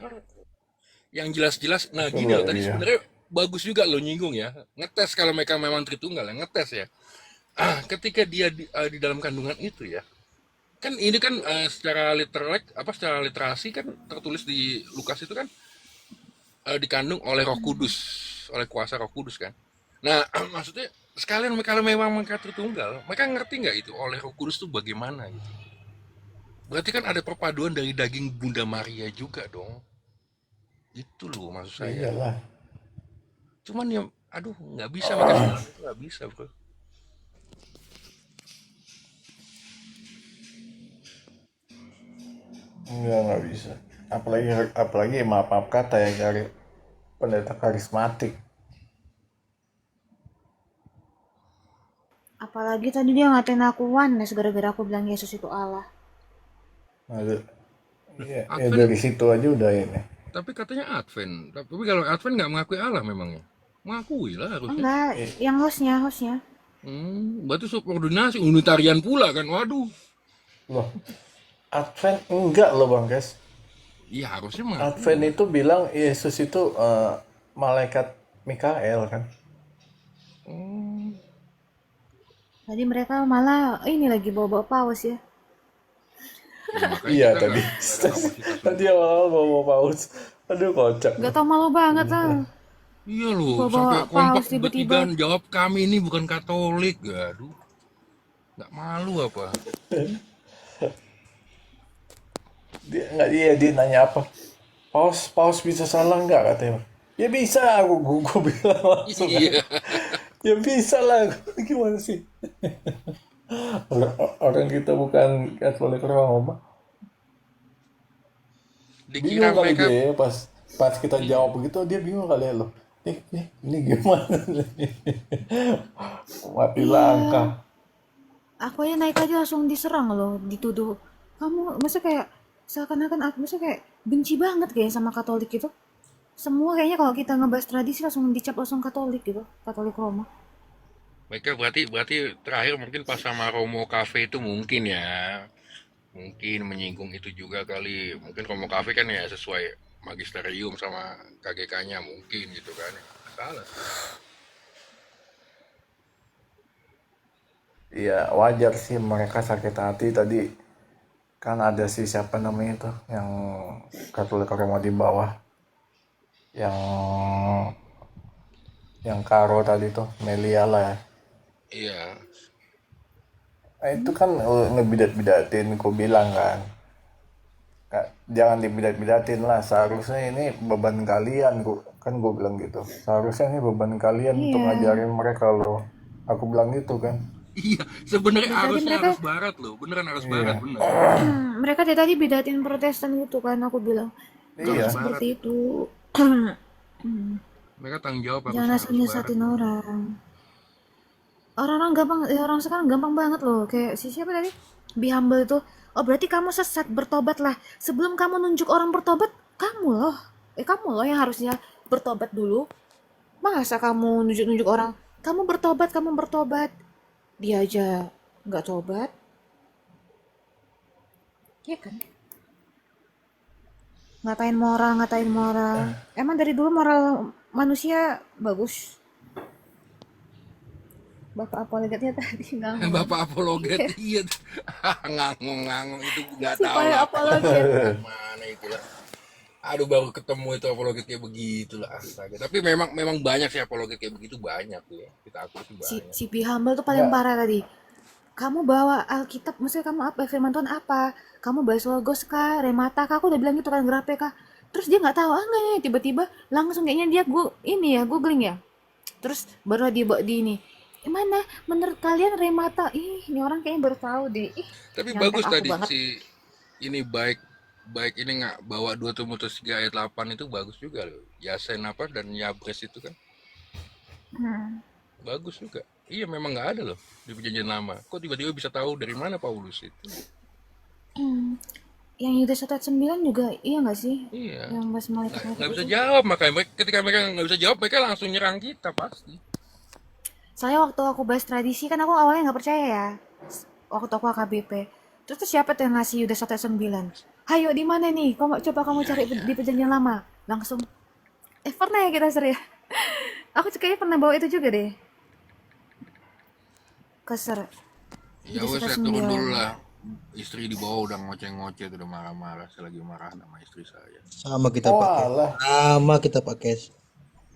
Speaker 4: yang jelas-jelas. Nah gini loh,
Speaker 3: Itulah
Speaker 4: tadi
Speaker 3: iya.
Speaker 4: sebenarnya bagus juga lo nyinggung ya, ngetes kalau mereka memang Tritunggal ya, ngetes ya. Ketika dia di dalam kandungan itu ya, kan ini kan secara literasi kan tertulis di Lukas itu kan dikandung oleh Roh Kudus, oleh kuasa Roh Kudus kan. Nah, maksudnya sekalian kalau memang mereka Tritunggal, mereka ngerti nggak itu oleh Roh Kudus itu bagaimana gitu. Berarti kan ada perpaduan dari daging Bunda Maria juga dong. Itu loh maksud saya.
Speaker 3: Iyalah.
Speaker 4: Cuman ya, aduh nggak bisa mereka sebenarnya itu nggak bisa bro.
Speaker 3: Nggak bisa. Apalagi maaf kata ya dari pendeta karismatik.
Speaker 1: Apalagi tadi dia ngatain aku oneness gara-gara aku bilang Yesus itu Allah.
Speaker 3: Ada. Iya, ya
Speaker 4: Advent,
Speaker 3: dari situ aja udah ini.
Speaker 4: tapi katanya Advent. Tapi kalau Advent nggak mengakui Allah memangnya? Mengakui lah harusnya.
Speaker 1: Enggak, yang hostnya.
Speaker 4: Berarti subordinasi unitarian pula kan? Waduh.
Speaker 3: Loh, Advent enggak loh Bang Kes.
Speaker 4: Iya harusnya mengakui.
Speaker 3: Advent itu bilang Yesus itu malaikat Mikael kan.
Speaker 4: Oh,
Speaker 1: Tadi mereka malah ini lagi bawa-bawa paus ya.
Speaker 4: ya makanya
Speaker 3: Iya
Speaker 4: kita
Speaker 3: tadi.
Speaker 4: nggak ada kapasitas
Speaker 3: Tadi
Speaker 4: untuk.
Speaker 3: awal-awal bawa paus. Aduh kocak.
Speaker 1: Gak tau malu banget lah.
Speaker 4: Iya loh,
Speaker 1: Bawa-bawa
Speaker 4: sampai kompak
Speaker 1: paus tiba-tiba.
Speaker 4: bertiga jawab kami ini bukan Katolik. Aduh, nggak malu apa?
Speaker 3: Dia nanya apa? Paus bisa salah nggak katanya? Ya bisa, aku bilang langsung kan.
Speaker 4: Iya.
Speaker 3: Ya bisa lah, gimana sih? Orang kita bukan Katolik Roma.
Speaker 4: Dikira
Speaker 3: Bingung kali
Speaker 4: mereka
Speaker 3: dia ya, pas kita jawab begitu dia bingung kali ya loh. Ini gimana nih? Mati langkah.
Speaker 1: Aku aja naik aja langsung diserang loh, dituduh. Kamu masa kayak seakan-akan aku masa kayak benci banget kayak sama Katolik itu. Semua kayaknya kalau kita ngebahas tradisi langsung dicap langsung Katolik gitu, Katolik Roma.
Speaker 4: mereka berarti terakhir mungkin pas sama Romo Cafe itu mungkin ya. Mungkin menyinggung itu juga kali. Mungkin Romo Cafe kan ya sesuai magisterium sama KGK-nya mungkin gitu kan. Salah.
Speaker 3: Ya wajar sih mereka sakit hati tadi kan ada si siapa namanya itu yang Katolik Roma di bawah yang Karo tadi tuh Melia lah ya.
Speaker 4: Iya.
Speaker 3: Nah, itu kan ngebidat-bidatin ku bilang kan. Jangan dibidat-bidatin lah, seharusnya ini beban kalian kan gue bilang gitu, seharusnya ini beban kalian untuk
Speaker 1: Iya.
Speaker 3: ngajarin mereka loh, aku bilang gitu kan.
Speaker 4: Iya, sebenarnya
Speaker 1: Dari tadi
Speaker 4: harusnya
Speaker 1: mereka
Speaker 4: harus barat loh. Beneran harus barat,
Speaker 3: Iya,
Speaker 4: bener.
Speaker 1: mereka dari tadi bedatin Protestan gitu kan, aku bilang
Speaker 3: iya,
Speaker 1: jangan
Speaker 4: Harus barat.
Speaker 1: seperti itu.
Speaker 4: Mereka tanggung jawab
Speaker 1: Jangan
Speaker 4: harus
Speaker 1: asal
Speaker 4: barat.
Speaker 1: nyesatin orang. Orang-orang gampang, orang sekarang gampang banget loh. Kayak si siapa tadi? Be humble itu. Oh berarti kamu sesat, bertobat lah. Sebelum kamu nunjuk orang bertobat, kamu loh yang harusnya bertobat dulu. Masa kamu nunjuk-nunjuk orang, kamu bertobat. Dia aja nggak tobat, ya kan? Ngatain moral. Emang dari dulu moral manusia bagus. Bapak apologetnya tadi ngomong.
Speaker 4: Bapak apologet, iya. Ngangong-ngangong itu nggak tahu
Speaker 1: Supaya
Speaker 4: lah.
Speaker 1: apologet.
Speaker 4: Mana itulah. Aduh baru ketemu itu apologet kayak begitulah astaga. Tapi memang banyak sih apologet kayak begitu banyak tuh ya. Kita akui sih
Speaker 1: Si
Speaker 4: banyak.
Speaker 1: si Be Humble tuh paling
Speaker 3: nggak
Speaker 1: parah tadi. kamu bawa Alkitab, maksudnya kamu apa, firman Tuhan apa? Kamu bahas logos kah, remata kah? Aku udah bilang gitu kan, grape kah? Terus dia nggak tahu, enggak nih, tiba-tiba langsung kayaknya dia ini ya, googling ya. Terus baru dia bawa di ini. Gimana menurut kalian remata? Ih, ini orang kayaknya baru tahu deh. Ih,
Speaker 4: Tapi
Speaker 1: nyontek
Speaker 4: bagus
Speaker 1: aku
Speaker 4: tadi
Speaker 1: banget.
Speaker 4: si ini baik baik ini nggak bawa 2 Timotius 3 ayat 8 itu bagus juga loh. Yasen apa dan Yabres itu kan
Speaker 1: Hmm.
Speaker 4: bagus juga. Iya memang nggak ada loh di perjanjian lama. Kok tiba-tiba bisa tahu dari mana Paulus itu?
Speaker 1: Hmm. Yang Yuda 1 ayat 9 juga iya nggak sih?
Speaker 4: Iya.
Speaker 1: Yang bahas malaikat-malaikat
Speaker 4: Nggak bisa
Speaker 1: itu.
Speaker 4: jawab makanya ketika mereka nggak bisa jawab mereka langsung nyerang kita pasti.
Speaker 1: Soalnya waktu aku bahas tradisi kan aku awalnya nggak percaya ya. Waktu aku AKBP. Terus siapa tuh yang ngasih Yuda 1 ayat 9? Hayo di mana nih? Coba kamu
Speaker 4: Iya
Speaker 1: cari
Speaker 4: iya.
Speaker 1: di perjanjian lama. Langsung. Pernah ya kita seri ya? Aku kayaknya pernah bawa itu juga deh. Keser.
Speaker 4: Ya
Speaker 1: Yuda 1
Speaker 4: wes
Speaker 1: ayat
Speaker 4: saya turun
Speaker 1: 9.
Speaker 4: dulu lah. Istri di bawah udah ngoceh-ngoceh udah marah-marah. Saya lagi marah sama istri saya.
Speaker 5: Sama kita
Speaker 3: Oh
Speaker 5: pakai.
Speaker 3: alah.
Speaker 5: Sama kita pakai.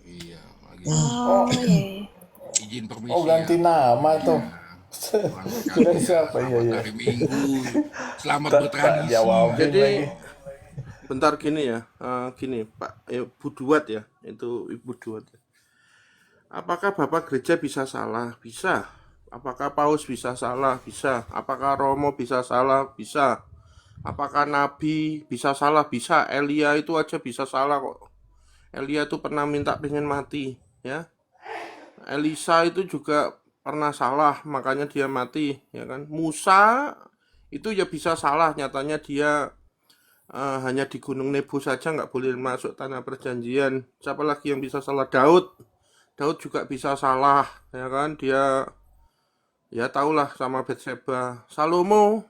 Speaker 4: Iya, lagi
Speaker 1: Oh,
Speaker 3: Oh,
Speaker 1: iya. Iya.
Speaker 4: izin
Speaker 3: oh
Speaker 4: permisi ya.
Speaker 3: ganti nama tuh.
Speaker 4: Iya. Tuhan
Speaker 3: Kira
Speaker 4: berkati ya.
Speaker 3: siapa? Iya,
Speaker 4: Selamat
Speaker 3: iya.
Speaker 4: hari Minggu. Selamat
Speaker 3: Tak
Speaker 4: bertradisi.
Speaker 3: jawabin
Speaker 2: Jadi
Speaker 3: lagi.
Speaker 2: bentar gini ya, gini Pak, Bu Duat ya, itu Ibu Duat. Apakah Bapak Gereja bisa salah? Bisa. Apakah Paus bisa salah? Bisa. Apakah Romo bisa salah? Bisa. Apakah Nabi bisa salah? Bisa. Elia itu aja bisa salah kok. Elia itu pernah minta pengen mati, ya. Elisa itu juga pernah salah, makanya dia mati, ya kan. Musa itu ya bisa salah, nyatanya dia hanya di Gunung Nebo saja nggak boleh masuk tanah perjanjian. Siapa lagi yang bisa salah? Daud. Daud juga bisa salah, ya kan? Dia ya tahulah sama Batseba. Salomo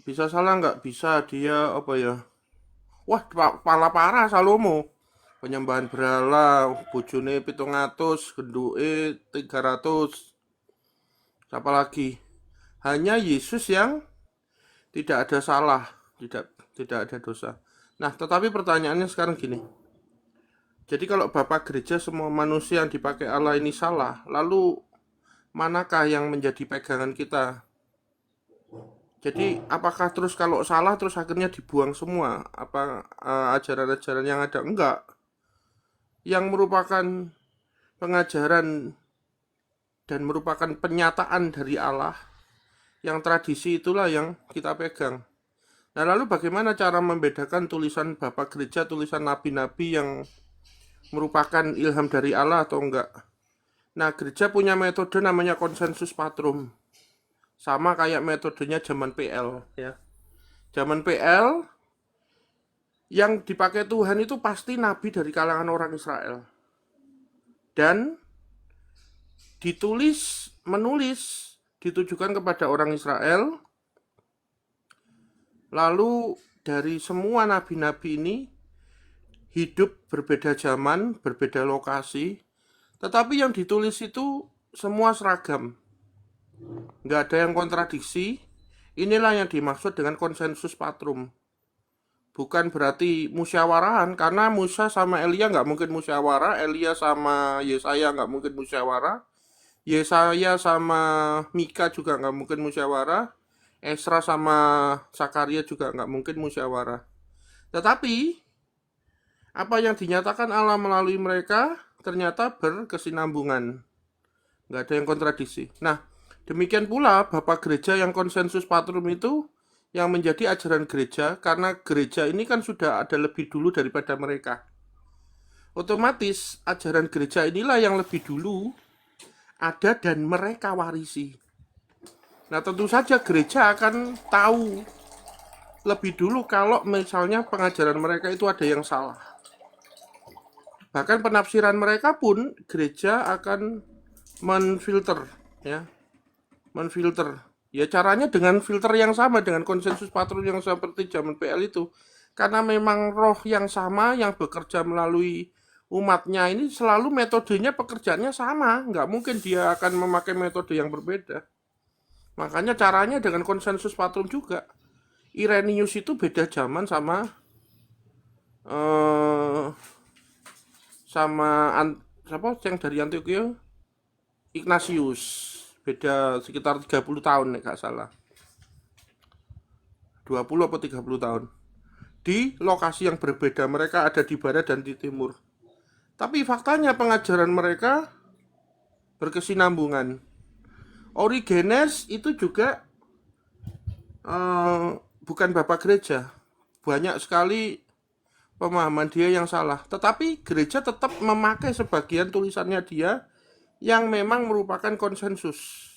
Speaker 2: bisa salah nggak? Bisa, dia apa ya? Wah, pala parah Salomo. Penyembahan berhala, bojone 700, genduke 300. Siapa lagi? Hanya Yesus yang tidak ada salah, tidak ada dosa. Nah, tetapi pertanyaannya sekarang gini. Jadi kalau Bapak Gereja semua manusia yang dipakai Allah ini salah, lalu manakah yang menjadi pegangan kita? Jadi apakah terus kalau salah terus akhirnya dibuang semua? Apa ajaran-ajaran yang ada? Enggak. Yang merupakan pengajaran dan merupakan penyataan dari Allah, yang tradisi itulah yang kita pegang. Nah, lalu bagaimana cara membedakan tulisan Bapak Gereja, tulisan nabi-nabi yang merupakan ilham dari Allah atau enggak? Nah, gereja punya metode namanya konsensus patrum. Sama kayak metodenya zaman PL, ya. Zaman PL yang dipakai Tuhan itu pasti nabi dari kalangan orang Israel. Dan menulis ditujukan kepada orang Israel. Lalu dari semua nabi-nabi ini hidup berbeda zaman, berbeda lokasi, tetapi yang ditulis itu semua seragam. Nggak ada yang kontradiksi. Inilah yang dimaksud dengan konsensus patrum. Bukan berarti musyawarahan, karena Musa sama Elia nggak mungkin musyawarah, Elia sama Yesaya nggak mungkin musyawarah, Yesaya sama Mika juga nggak mungkin musyawarah, Esra sama Zakaria juga nggak mungkin musyawarah. Tetapi apa yang dinyatakan Allah melalui mereka ternyata berkesinambungan. Nggak ada yang kontradiksi. Nah, demikian pula Bapak Gereja yang konsensus patrum itu yang menjadi ajaran gereja, karena gereja ini kan sudah ada lebih dulu daripada mereka. Otomatis ajaran gereja inilah yang lebih dulu ada dan mereka warisi. Nah, tentu saja gereja akan tahu lebih dulu kalau misalnya pengajaran mereka itu ada yang salah. Bahkan penafsiran mereka pun gereja akan menfilter, ya. Menfilter. Ya caranya dengan filter yang sama, dengan konsensus patrum yang seperti zaman PL itu. Karena memang roh yang sama yang bekerja melalui umatnya ini selalu metodenya pekerjaannya sama. Nggak mungkin dia akan memakai metode yang berbeda. Makanya caranya dengan konsensus patrum juga. Irenaeus itu beda zaman sama sama siapa yang dari Antioquia? Ignatius. Beda sekitar 30 tahun nek gak salah. 20 atau 30 tahun. Di lokasi yang berbeda, mereka ada di barat dan di timur. Tapi faktanya pengajaran mereka berkesinambungan. Origenes itu juga bukan bapak gereja. Banyak sekali pemahaman dia yang salah. Tetapi gereja tetap memakai sebagian tulisannya dia yang memang merupakan konsensus.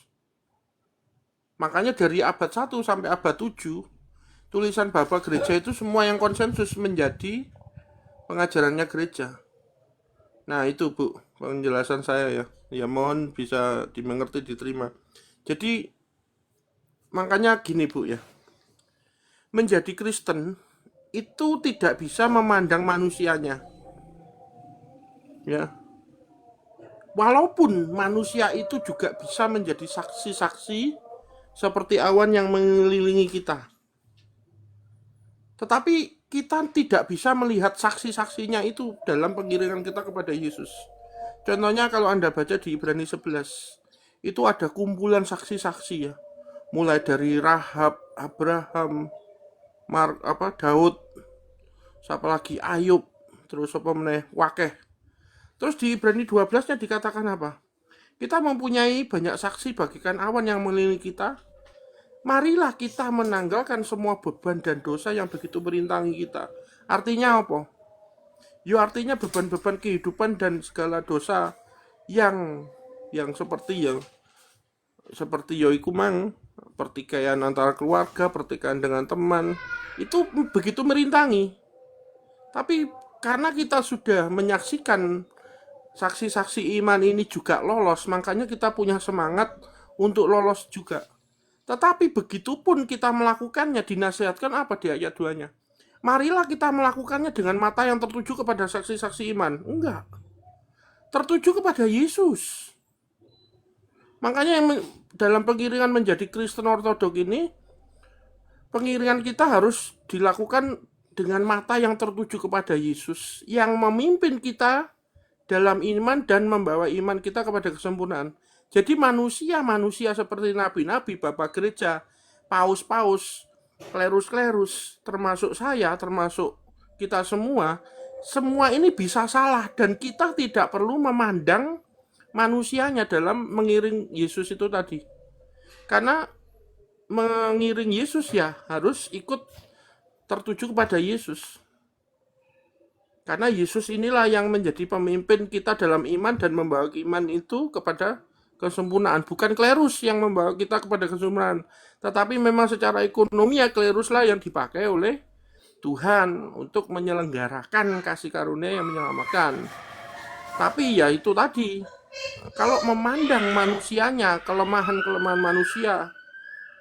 Speaker 2: Makanya dari abad 1 sampai abad 7, tulisan bapak gereja itu semua yang konsensus menjadi pengajarannya gereja. Nah itu Bu, penjelasan saya ya. Ya mohon bisa dimengerti, diterima. Jadi makanya gini Bu ya. Menjadi Kristen itu tidak bisa memandang manusianya. Ya. Walaupun manusia itu juga bisa menjadi saksi-saksi seperti awan yang mengelilingi kita. Tetapi kita tidak bisa melihat saksi-saksinya itu dalam pengiringan kita kepada Yesus. Contohnya kalau Anda baca di Ibrani 11, itu ada kumpulan saksi-saksi ya. Mulai dari Rahab, Abraham, Daud, siapa lagi, Ayub, terus apa meneh, Wakeh. Terus di Ibrani 12-nya dikatakan apa? Kita mempunyai banyak saksi bagikan awan yang mengelilingi kita. Marilah kita menanggalkan semua beban dan dosa yang begitu merintangi kita. Artinya apa? Ya artinya beban-beban kehidupan dan segala dosa yang seperti iku mang, pertikaian antara keluarga, pertikaian dengan teman, itu begitu merintangi. Tapi karena kita sudah menyaksikan saksi-saksi iman ini juga lolos, makanya kita punya semangat untuk lolos juga. Tetapi begitupun kita melakukannya, dinasihatkan apa di ayat 2-nya? Marilah kita melakukannya dengan mata yang tertuju kepada saksi-saksi iman. Enggak. Tertuju kepada Yesus. Makanya dalam pengiringan menjadi Kristen Ortodok ini, pengiringan kita harus dilakukan dengan mata yang tertuju kepada Yesus, yang memimpin kita dalam iman dan membawa iman kita kepada kesempurnaan. Jadi manusia seperti nabi-nabi, bapak gereja, paus-paus, klerus-klerus, termasuk saya, termasuk kita semua ini bisa salah dan kita tidak perlu memandang manusianya dalam mengiring Yesus itu tadi. Karena mengiring Yesus ya harus ikut tertuju kepada Yesus. Karena Yesus inilah yang menjadi pemimpin kita dalam iman dan membawa iman itu kepada kesempurnaan. Bukan klerus yang membawa kita kepada kesempurnaan. Tetapi memang secara ekonomi ya kleruslah yang dipakai oleh Tuhan untuk menyelenggarakan kasih karunia yang menyelamatkan. Tapi ya itu tadi, kalau memandang manusianya, kelemahan-kelemahan manusia,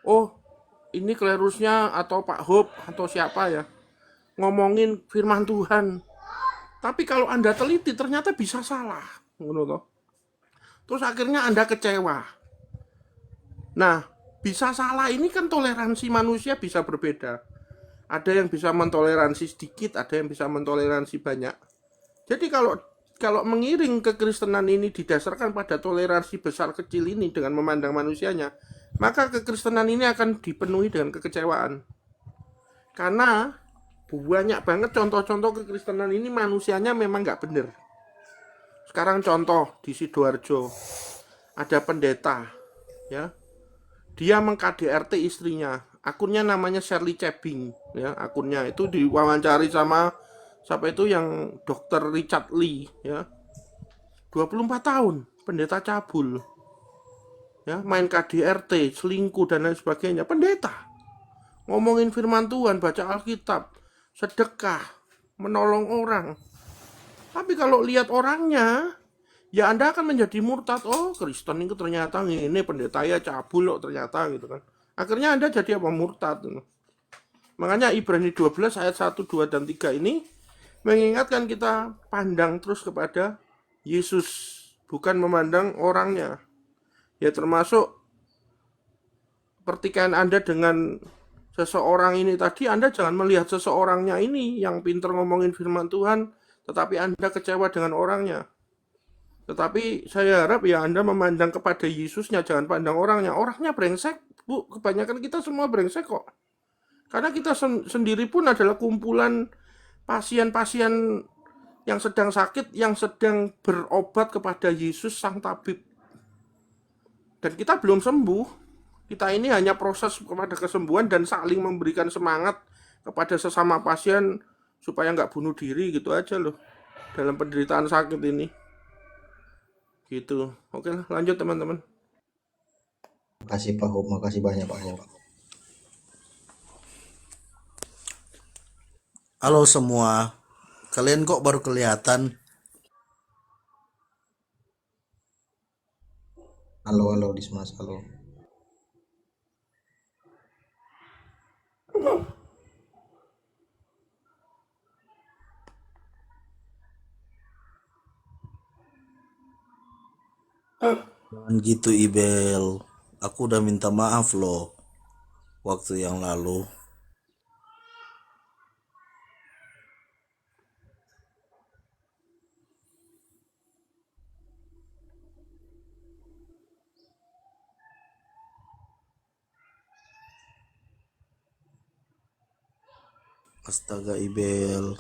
Speaker 2: oh ini klerusnya atau Pak Hop atau siapa ya, ngomongin firman Tuhan. Tapi kalau Anda teliti ternyata bisa salah. Terus akhirnya Anda kecewa. Nah, bisa salah ini kan toleransi manusia bisa berbeda. Ada yang bisa mentoleransi sedikit, ada yang bisa mentoleransi banyak. Jadi kalau mengiring kekristenan ini didasarkan pada toleransi besar kecil ini dengan memandang manusianya, maka kekristenan ini akan dipenuhi dengan kekecewaan. Karena banyak banget contoh-contoh kekristenan ini manusianya memang nggak bener. Sekarang contoh di Sidoarjo ada pendeta, ya, dia meng-KDRT istrinya, akunnya namanya Shirley Cebing, ya, akunnya itu diwawancari sama siapa itu yang Dr. Richard Lee, ya, 24 tahun pendeta cabul, ya, main KDRT, selingkuh dan lain sebagainya, pendeta ngomongin firman Tuhan, baca Alkitab, sedekah, menolong orang. Tapi kalau lihat orangnya, ya Anda akan menjadi murtad. Oh, Kristen itu ternyata ini pendeta ya cabul loh ternyata gitu kan. Akhirnya Anda jadi apa? Murtad. Makanya Ibrani 12 ayat 1, 2, dan 3 ini mengingatkan kita pandang terus kepada Yesus, bukan memandang orangnya. Ya termasuk pertikaian Anda dengan seseorang ini tadi, Anda jangan melihat seseorangnya ini yang pintar ngomongin firman Tuhan, tetapi Anda kecewa dengan orangnya. Tetapi saya harap ya Anda memandang kepada Yesusnya, jangan pandang orangnya. Orangnya brengsek, Bu. Kebanyakan kita semua brengsek kok. Karena kita sendiri pun adalah kumpulan pasien-pasien yang sedang sakit, yang sedang berobat kepada Yesus Sang Tabib. Dan kita belum sembuh. Kita ini hanya proses kepada kesembuhan dan saling memberikan semangat kepada sesama pasien supaya nggak bunuh diri gitu aja loh dalam penderitaan sakit ini. Gitu. Oke lah, lanjut teman-teman.
Speaker 5: Makasih Pak Hob, makasih banyak Pak Hob.
Speaker 7: Halo semua, kalian kok baru kelihatan?
Speaker 5: Halo Dismas, halo.
Speaker 7: Jangan gitu Ibel, aku udah minta maaf loh waktu yang lalu. Astaga Ibel,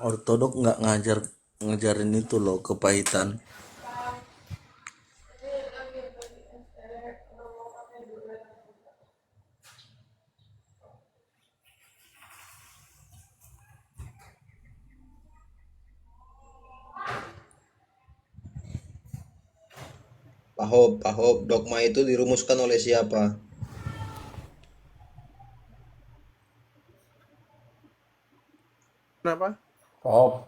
Speaker 7: ortodok nggak ngajarin itu loh, kepahitan.
Speaker 5: Pak Hob, dogma itu dirumuskan oleh siapa?
Speaker 2: Kenapa?
Speaker 3: Oh,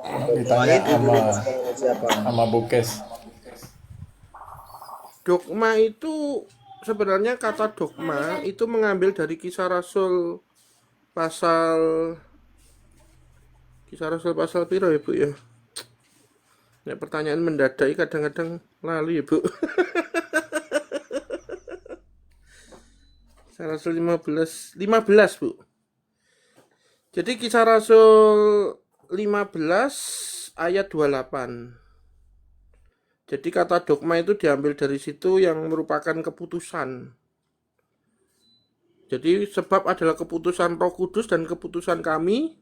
Speaker 5: Dogma
Speaker 3: ditanya
Speaker 5: itu dirumuskan oleh siapa?
Speaker 3: sama Bukes.
Speaker 2: Dogma itu sebenarnya kata dogma itu mengambil dari Kisah Rasul pasal piro ya Bu ya? Nek pertanyaan mendadak kadang-kadang lali ya Bu. Kisah Rasul 15 Bu. Jadi Kisah Rasul 15 ayat 28. Jadi kata dogma itu diambil dari situ yang merupakan keputusan. Jadi sebab adalah keputusan Roh Kudus dan keputusan kami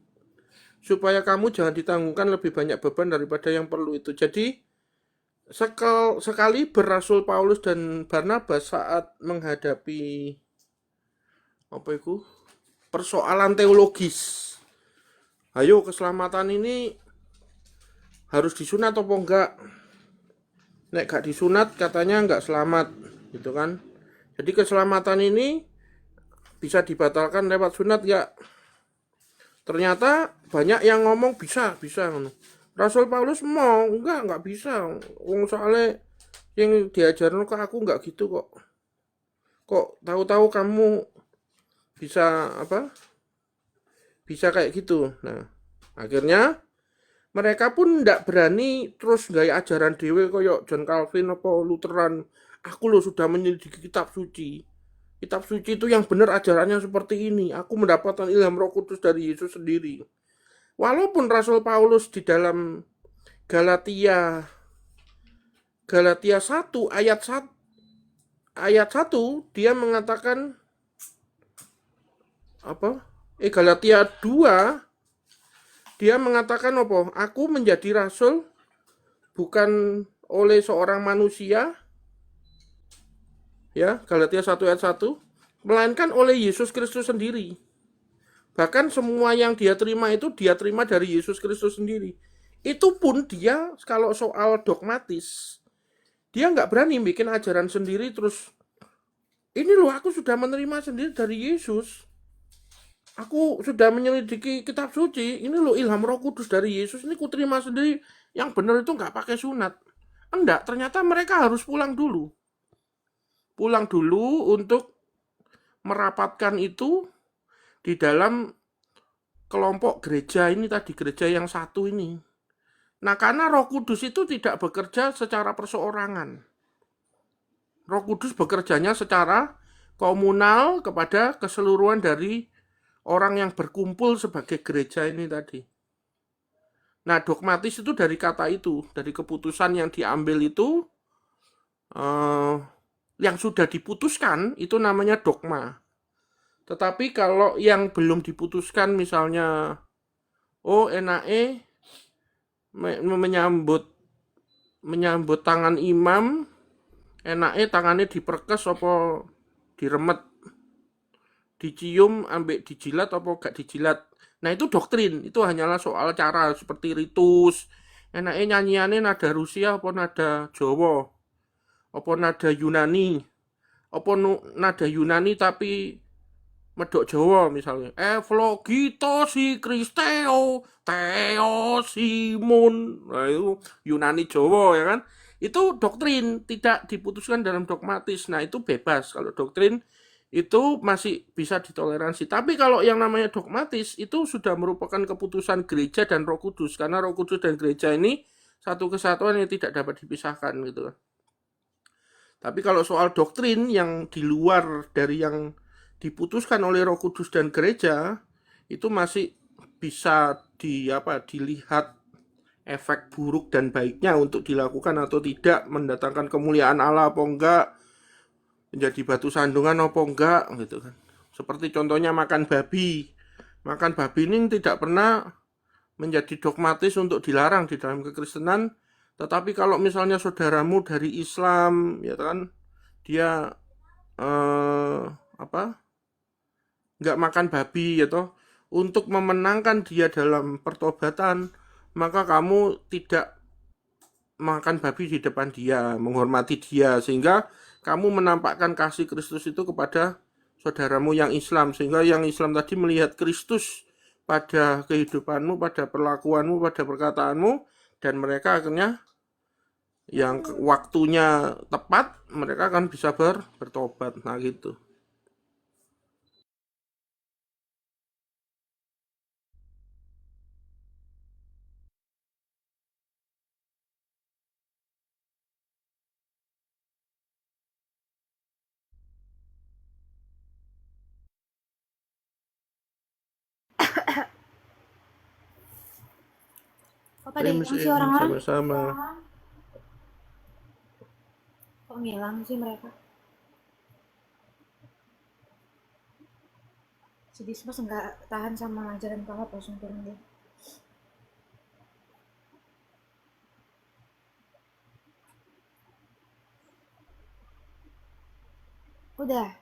Speaker 2: supaya kamu jangan ditanggungkan lebih banyak beban daripada yang perlu itu. Jadi sekali Rasul Paulus dan Barnabas saat menghadapi persoalan teologis. Ayo, keselamatan ini harus disunat atau enggak? Nek gak disunat katanya enggak selamat, gitu kan? Jadi keselamatan ini bisa dibatalkan lewat sunat enggak? Ternyata banyak yang ngomong bisa. Rasul Paulus mau enggak bisa. Wong soalnya yang diajarin ke aku enggak gitu kok. Kok tahu-tahu kamu bisa bisa kayak gitu. Nah, akhirnya mereka pun ndak berani terus gaya ajaran dewe koyok John Calvin apa Lutheran. Aku lo sudah menyelidiki kitab suci. Kitab suci itu yang benar ajarannya seperti ini. Aku mendapatkan ilham Roh Kudus dari Yesus sendiri. Walaupun Rasul Paulus di dalam Galatia 1 ayat 1 dia mengatakan Galatia 2 dia mengatakan apa? Aku menjadi rasul bukan oleh seorang manusia, ya, Galatia 1 ayat 1, melainkan oleh Yesus Kristus sendiri. Bahkan semua yang dia terima itu dia terima dari Yesus Kristus sendiri. Itu pun dia kalau soal dogmatis, dia nggak berani bikin ajaran sendiri terus, ini loh aku sudah menerima sendiri dari Yesus. Aku sudah menyelidiki kitab suci, ini loh ilham Roh Kudus dari Yesus, ini kuterima sendiri, yang benar itu nggak pakai sunat. Enggak, ternyata mereka harus pulang dulu. Pulang dulu untuk merapatkan itu di dalam kelompok gereja ini tadi, gereja yang satu ini. Nah, karena Roh Kudus itu tidak bekerja secara perseorangan. Roh Kudus bekerjanya secara komunal kepada keseluruhan dari orang yang berkumpul sebagai gereja ini tadi. Nah, dogmatis itu dari kata itu, dari keputusan yang diambil itu, yang sudah diputuskan itu namanya dogma. Tetapi kalau yang belum diputuskan, misalnya, enake menyambut tangan imam, enake tangannya diperkes apa diremet, dicium, ambek dijilat apa gak dijilat. Nah, itu doktrin, itu hanyalah soal cara seperti ritus. Enake nyanyiane nada Rusia apa nada Jawa, apa nada Yunani, apa nada Yunani tapi medok Jawa misalnya. Euflogito si Kristeo, Theo Simon. Nah, itu Yunani Jawa ya kan. Itu doktrin, tidak diputuskan dalam dogmatis. Nah, itu bebas. Kalau doktrin itu masih bisa ditoleransi. Tapi kalau yang namanya dogmatis itu sudah merupakan keputusan gereja dan Roh Kudus, karena Roh Kudus dan gereja ini satu kesatuan yang tidak dapat dipisahkan gitu. Tapi kalau soal doktrin yang di luar dari yang diputuskan oleh Roh Kudus dan gereja, itu masih bisa dilihat efek buruk dan baiknya untuk dilakukan atau tidak, mendatangkan kemuliaan Allah apa enggak, menjadi batu sandungan apa enggak gitu kan. Seperti contohnya makan babi. Makan babi ini tidak pernah menjadi dogmatis untuk dilarang di dalam kekristenan, tetapi kalau misalnya saudaramu dari Islam ya kan, dia nggak makan babi ya toh, untuk memenangkan dia dalam pertobatan, maka kamu tidak makan babi di depan dia, menghormati dia, sehingga kamu menampakkan kasih Kristus itu kepada saudaramu yang Islam, sehingga yang Islam tadi melihat Kristus pada kehidupanmu, pada perlakuanmu, pada perkataanmu, dan mereka akhirnya yang waktunya tepat, mereka akan bisa bertobat. Nah gitu.
Speaker 1: Kok pada hilang sih orang-orang?
Speaker 2: Sama-sama.
Speaker 1: Kok ngilang sih mereka? Si Dismas nggak tahan sama ajaran Pahat, langsung turun dia. Udah.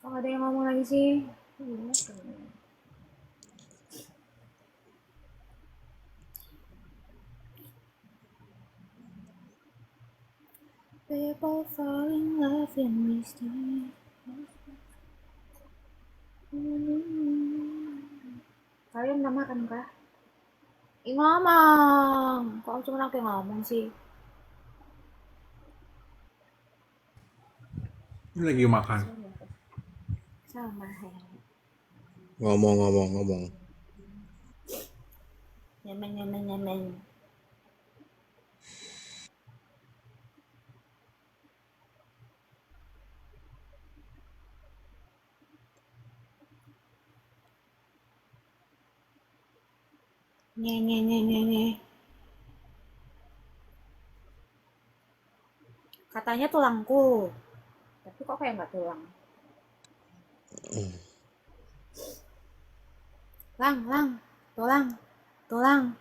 Speaker 1: Kok nggak ada yang ngomong lagi sih? People fall in love in mystery. Kalian udah makan kah? Ngomong. Kok cuma aku yang ngomong sih?
Speaker 3: Ini lagi makan.
Speaker 1: Sama ya.
Speaker 5: Ngomong.
Speaker 1: Nyaman. Nye. Katanya tulangku. Tapi kok kayak nggak tulang? Tulang.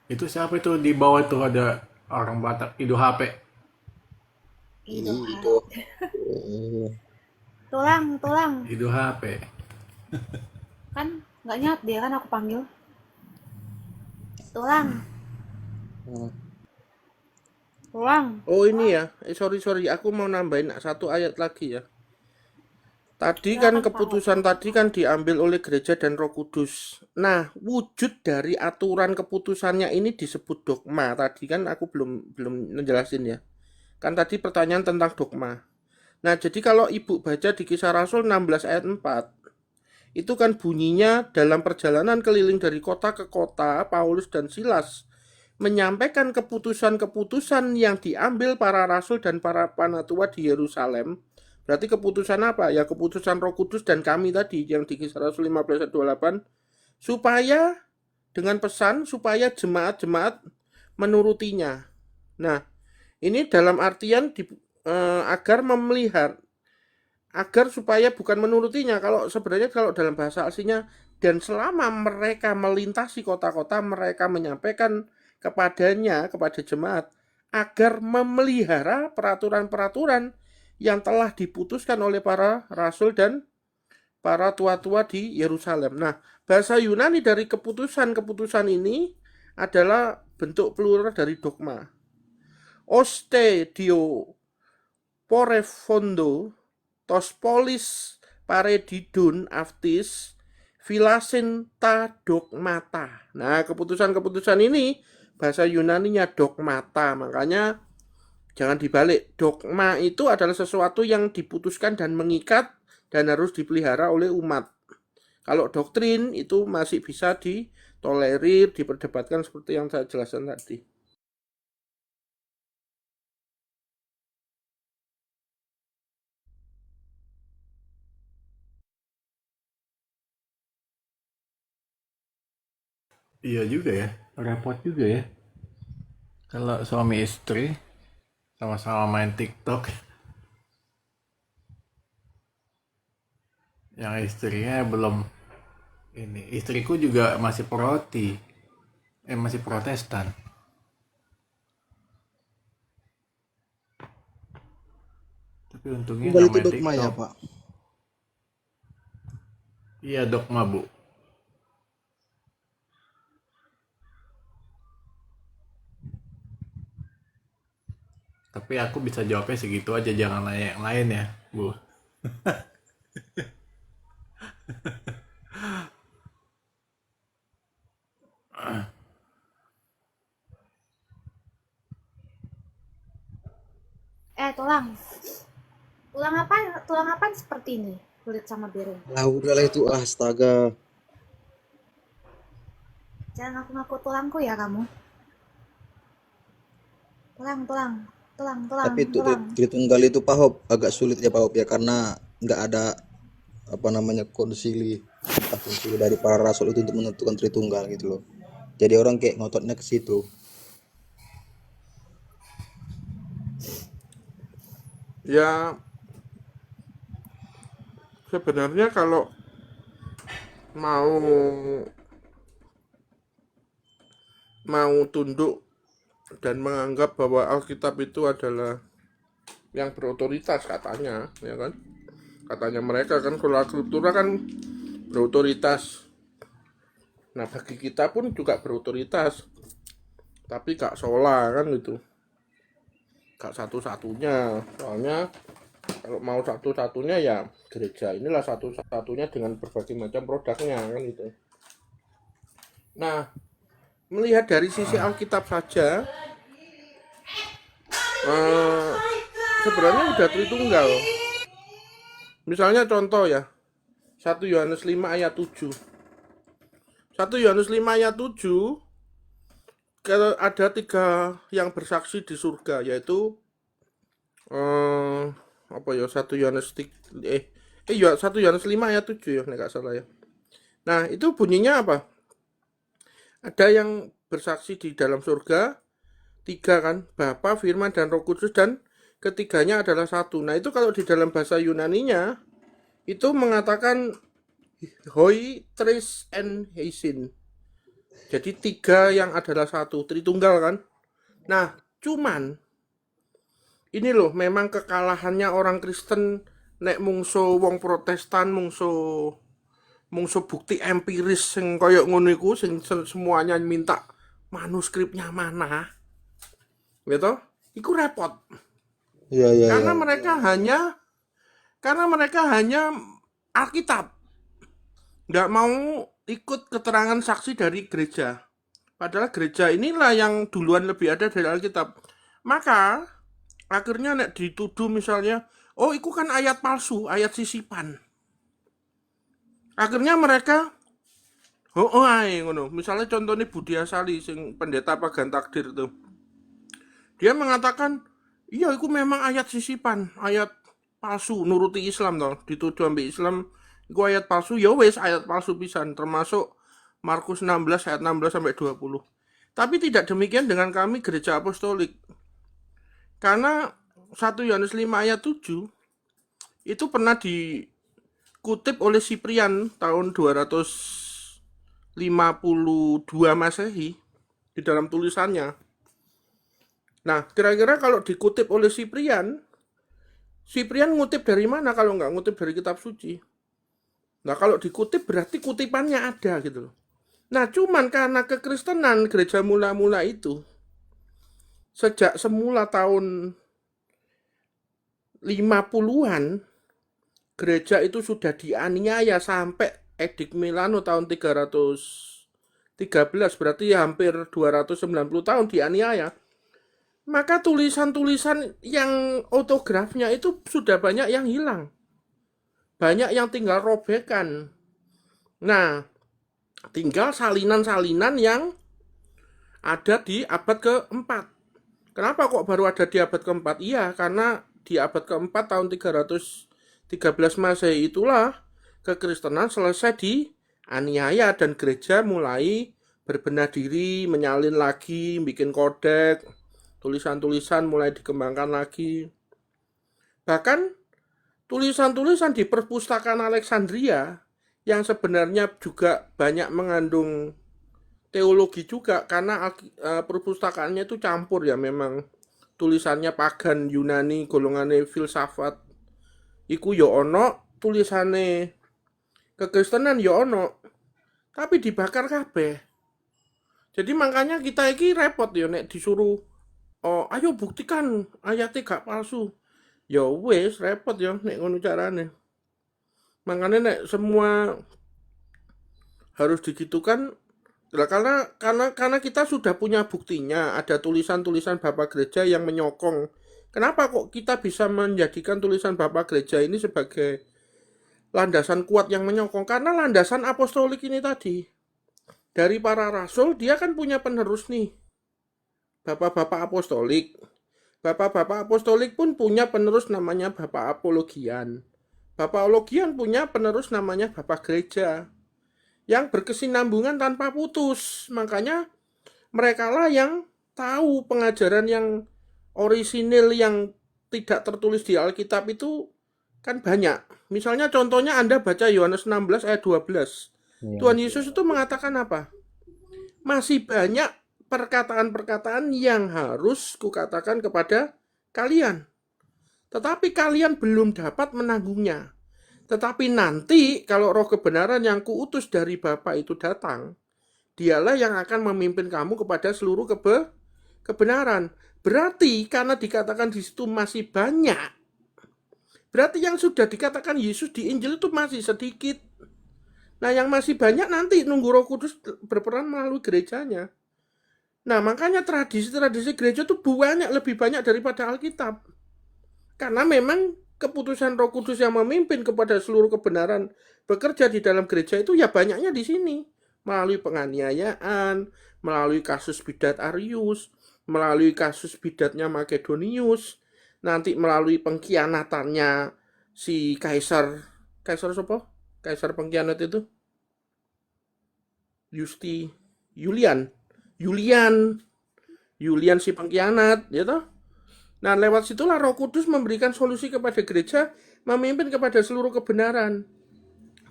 Speaker 3: Itu siapa itu di bawah tuh ada orang Batak, Ido HP.
Speaker 5: Itu.
Speaker 1: Tulang.
Speaker 3: Ido HP.
Speaker 1: Kan nggak nyat dia kan aku panggil. Tulang.
Speaker 2: Oh ini ya, sorry, aku mau nambahin satu ayat lagi ya. Tadi kan keputusan tadi kan diambil oleh gereja dan Roh Kudus. Nah, wujud dari aturan keputusannya ini disebut dogma. Tadi kan aku belum ngejelasin ya. Kan tadi pertanyaan tentang dogma. Nah, jadi kalau Ibu baca di Kisah Rasul 16 ayat 4, itu kan bunyinya dalam perjalanan keliling dari kota ke kota, Paulus dan Silas menyampaikan keputusan-keputusan yang diambil para rasul dan para panatua di Yerusalem. Berarti keputusan apa? Ya keputusan Roh Kudus dan kami tadi yang di Kisah Rasul 15 ayat 28, supaya dengan pesan supaya jemaat-jemaat menurutinya. Nah, ini dalam artian agar memelihara, agar supaya bukan menurutinya. Kalau sebenarnya kalau dalam bahasa aslinya, dan selama mereka melintasi kota-kota, mereka menyampaikan kepadanya, kepada jemaat, agar memelihara peraturan-peraturan yang telah diputuskan oleh para rasul dan para tua-tua di Yerusalem. Nah, bahasa Yunani dari keputusan-keputusan ini adalah bentuk plural dari dogma. Oste dio porefondo tos polis paredidun aftis filasin ta dogmata. Nah, keputusan-keputusan ini bahasa Yunaninya dogmata. Makanya jangan dibalik. Dogma itu adalah sesuatu yang diputuskan dan mengikat dan harus dipelihara oleh umat. Kalau doktrin itu masih bisa ditolerir, diperdebatkan seperti yang saya jelaskan tadi.
Speaker 3: Iya juga ya, repot juga ya. Kalau suami istri sama-sama main TikTok, yang istrinya belum ini, istriku juga masih masih Protestan. Tapi untungnya
Speaker 5: Tunggal
Speaker 3: nggak
Speaker 5: itu
Speaker 3: main
Speaker 5: dogma ya,
Speaker 3: TikTok.
Speaker 5: Pak.
Speaker 3: Iya dogma bu. Tapi aku bisa jawabnya segitu aja, jangan nanya yang lain ya bu.
Speaker 1: Tulang. Tulang apa seperti ini? Kulit sama biru.
Speaker 5: Lah udahlah itu astaga.
Speaker 1: Jangan ngaku-ngaku tulangku ya kamu. Tulang.
Speaker 5: Tapi itu Tritunggal itu Pak Hop agak sulit ya Pak Hop ya, karena nggak ada apa namanya konsili dari para rasul itu untuk menentukan Tritunggal gitu loh. Jadi orang kayak ngototnya ke situ.
Speaker 2: Ya, sebenarnya kalau mau tunduk dan menganggap bahwa Alkitab itu adalah yang berotoritas katanya, ya kan? Katanya mereka kan kalau Alkitab kan berotoritas. Nah, bagi kita pun juga berotoritas. Tapi gak sola kan gitu. Gak satu-satunya. Soalnya kalau mau satu-satunya ya gereja inilah satu-satunya dengan berbagai macam produknya kan gitu. Nah, melihat dari sisi Alkitab saja, sebenarnya udah Tritunggal. Misalnya contoh ya, 1 Yohanes 5 ayat 7. 1 Yohanes 5 ayat 7, ada 3 yang bersaksi di surga, yaitu 1 Yohanes 1 Yohanes 5 ayat 7 ya, enggak salah ya. Nah, itu bunyinya apa? Ada yang bersaksi di dalam surga, 3 kan, Bapa, Firman, dan Roh Kudus, dan ketiganya adalah satu. Nah, itu kalau di dalam bahasa Yunaninya itu mengatakan hoi, tris, and heisin. Jadi 3 yang adalah satu, Tritunggal kan. Nah, cuman ini loh, memang kekalahannya orang Kristen nek mungso wong Protestan mungso bukti empiris sing koyo ngono iku sing semuanya minta manuskripnya mana. Gitu? Iku repot.
Speaker 5: Iya.
Speaker 2: Karena mereka hanya Alkitab. Nggak mau ikut keterangan saksi dari gereja. Padahal gereja inilah yang duluan lebih ada dari Alkitab. Maka akhirnya nek dituduh misalnya, oh itu kan ayat palsu, ayat sisipan. Akhirnya mereka ngono. Misalnya contohnya Budi Asali sing pendeta pagan takdir tuh. Dia mengatakan, iya itu memang ayat sisipan, ayat palsu nuruti Islam toh, dituduh ambil Islam iku ayat palsu, ya wes ayat palsu pisan, termasuk Markus 16 ayat 16 sampai 20. Tapi tidak demikian dengan kami gereja apostolik. Karena 1 Yohanes 5 ayat 7 itu pernah dikutip oleh Siprian tahun 252 Masehi di dalam tulisannya. Nah, kira-kira kalau dikutip oleh Siprian ngutip dari mana kalau nggak ngutip dari kitab suci? Nah, kalau dikutip berarti kutipannya ada gitu loh. Nah, cuman karena kekristenan gereja mula-mula itu sejak semula tahun 50-an gereja itu sudah dianiaya sampai Edik Milano tahun 313, berarti hampir 290 tahun dianiaya. Maka tulisan-tulisan yang autografnya itu sudah banyak yang hilang. Banyak yang tinggal robekan. Nah, tinggal salinan-salinan yang ada di abad keempat. Kenapa kok baru ada di abad keempat? Iya, karena di abad keempat tahun 313 Masehi itulah kekristenan selesai dianiaya dan gereja mulai berbenah diri, menyalin lagi, bikin kodek, tulisan-tulisan mulai dikembangkan lagi. Bahkan tulisan-tulisan di perpustakaan Alexandria yang sebenarnya juga banyak mengandung teologi juga, karena perpustakaannya itu campur ya, memang tulisannya pagan Yunani golongannya filsafat iku ya ono, tulisane kekristenan ya ono, tapi dibakar kabeh. Jadi makanya kita iki repot ya nek disuruh ayo buktikan ayatnya gak palsu. Ya wes repot ya nek ngono carane. Makanya nek semua harus digitukan. Nah, karena kita sudah punya buktinya, ada tulisan-tulisan Bapak Gereja yang menyokong. Kenapa kok kita bisa menjadikan tulisan Bapak Gereja ini sebagai landasan kuat yang menyokong? Karena landasan apostolik ini tadi. Dari para rasul, dia kan punya penerus nih. Bapak-bapak apostolik. Bapak-bapak apostolik pun punya penerus namanya Bapak Apologian. Bapak Apologian punya penerus namanya Bapak Gereja. Yang berkesinambungan tanpa putus. Makanya mereka lah yang tahu pengajaran yang orisinil yang tidak tertulis di Alkitab itu kan banyak. Misalnya contohnya Anda baca Yohanes 16 ayat 12. Tuhan Yesus itu mengatakan apa? Masih banyak perkataan-perkataan yang harus kukatakan kepada kalian. Tetapi kalian belum dapat menanggungnya. Tetapi nanti kalau roh kebenaran yang kuutus dari Bapa itu datang, dialah yang akan memimpin kamu kepada seluruh kebenaran. Berarti karena dikatakan di situ masih banyak, berarti yang sudah dikatakan Yesus di Injil itu masih sedikit. Nah, yang masih banyak nanti nunggu Roh Kudus berperan melalui gerejanya. Nah, makanya tradisi-tradisi gereja itu banyak, lebih banyak daripada Alkitab. Karena memang keputusan Roh Kudus yang memimpin kepada seluruh kebenaran bekerja di dalam gereja itu ya banyaknya di sini. Melalui penganiayaan, melalui kasus bidat Arius, melalui kasus bidatnya Makedonius, nanti melalui pengkhianatannya si Kaisar siapa? Kaisar pengkhianat itu? Julian si pengkhianat, ya toh? Nah, lewat situlah Roh Kudus memberikan solusi kepada gereja, memimpin kepada seluruh kebenaran.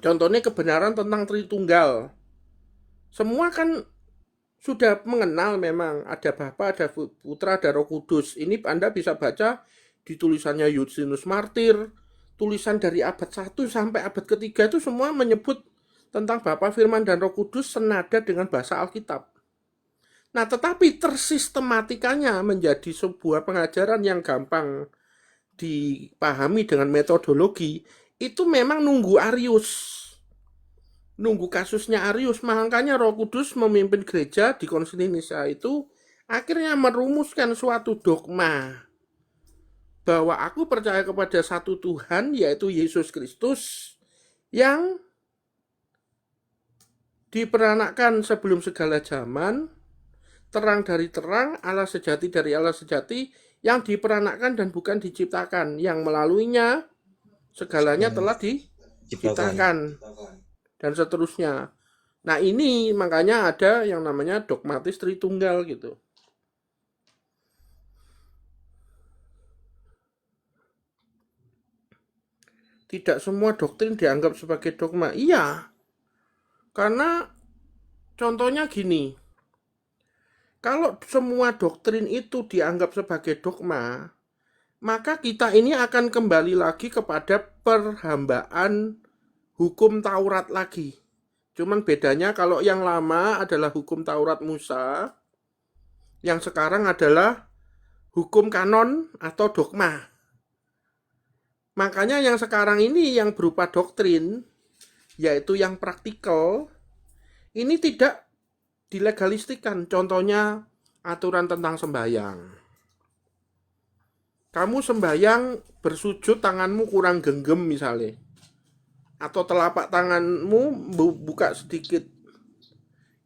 Speaker 2: Contohnya kebenaran tentang Tritunggal. Semua kan sudah mengenal memang ada Bapa, ada Putra, ada Roh Kudus. Ini Anda bisa baca di tulisannya Justinus Martir, tulisan dari abad 1 sampai abad ketiga itu semua menyebut tentang Bapa, Firman, dan Roh Kudus senada dengan bahasa Alkitab. Nah, tetapi tersistematikanya menjadi sebuah pengajaran yang gampang dipahami dengan metodologi, itu memang nunggu Arius. Nunggu kasusnya Arius, makanya Roh Kudus memimpin gereja di Konsili Nika itu akhirnya merumuskan suatu dogma bahwa aku percaya kepada satu Tuhan, yaitu Yesus Kristus, yang diperanakkan sebelum segala zaman, terang dari terang, Allah sejati dari Allah sejati, yang diperanakkan dan bukan diciptakan, yang melaluinya segalanya telah diciptakan, dan seterusnya. Nah, ini makanya ada yang namanya dogmatis Tritunggal gitu. Tidak semua doktrin dianggap sebagai dogma. Iya, karena contohnya gini, kalau semua doktrin itu dianggap sebagai dogma, maka kita ini akan kembali lagi kepada perhambaan hukum Taurat lagi. Cuman bedanya kalau yang lama adalah hukum Taurat Musa, yang sekarang adalah hukum kanon atau dogma. Makanya yang sekarang ini yang berupa doktrin, yaitu yang praktikal, ini tidak dilegalistikan. Contohnya aturan tentang sembahyang. Kamu sembahyang bersujud tanganmu kurang genggam misalnya. Atau telapak tanganmu buka sedikit.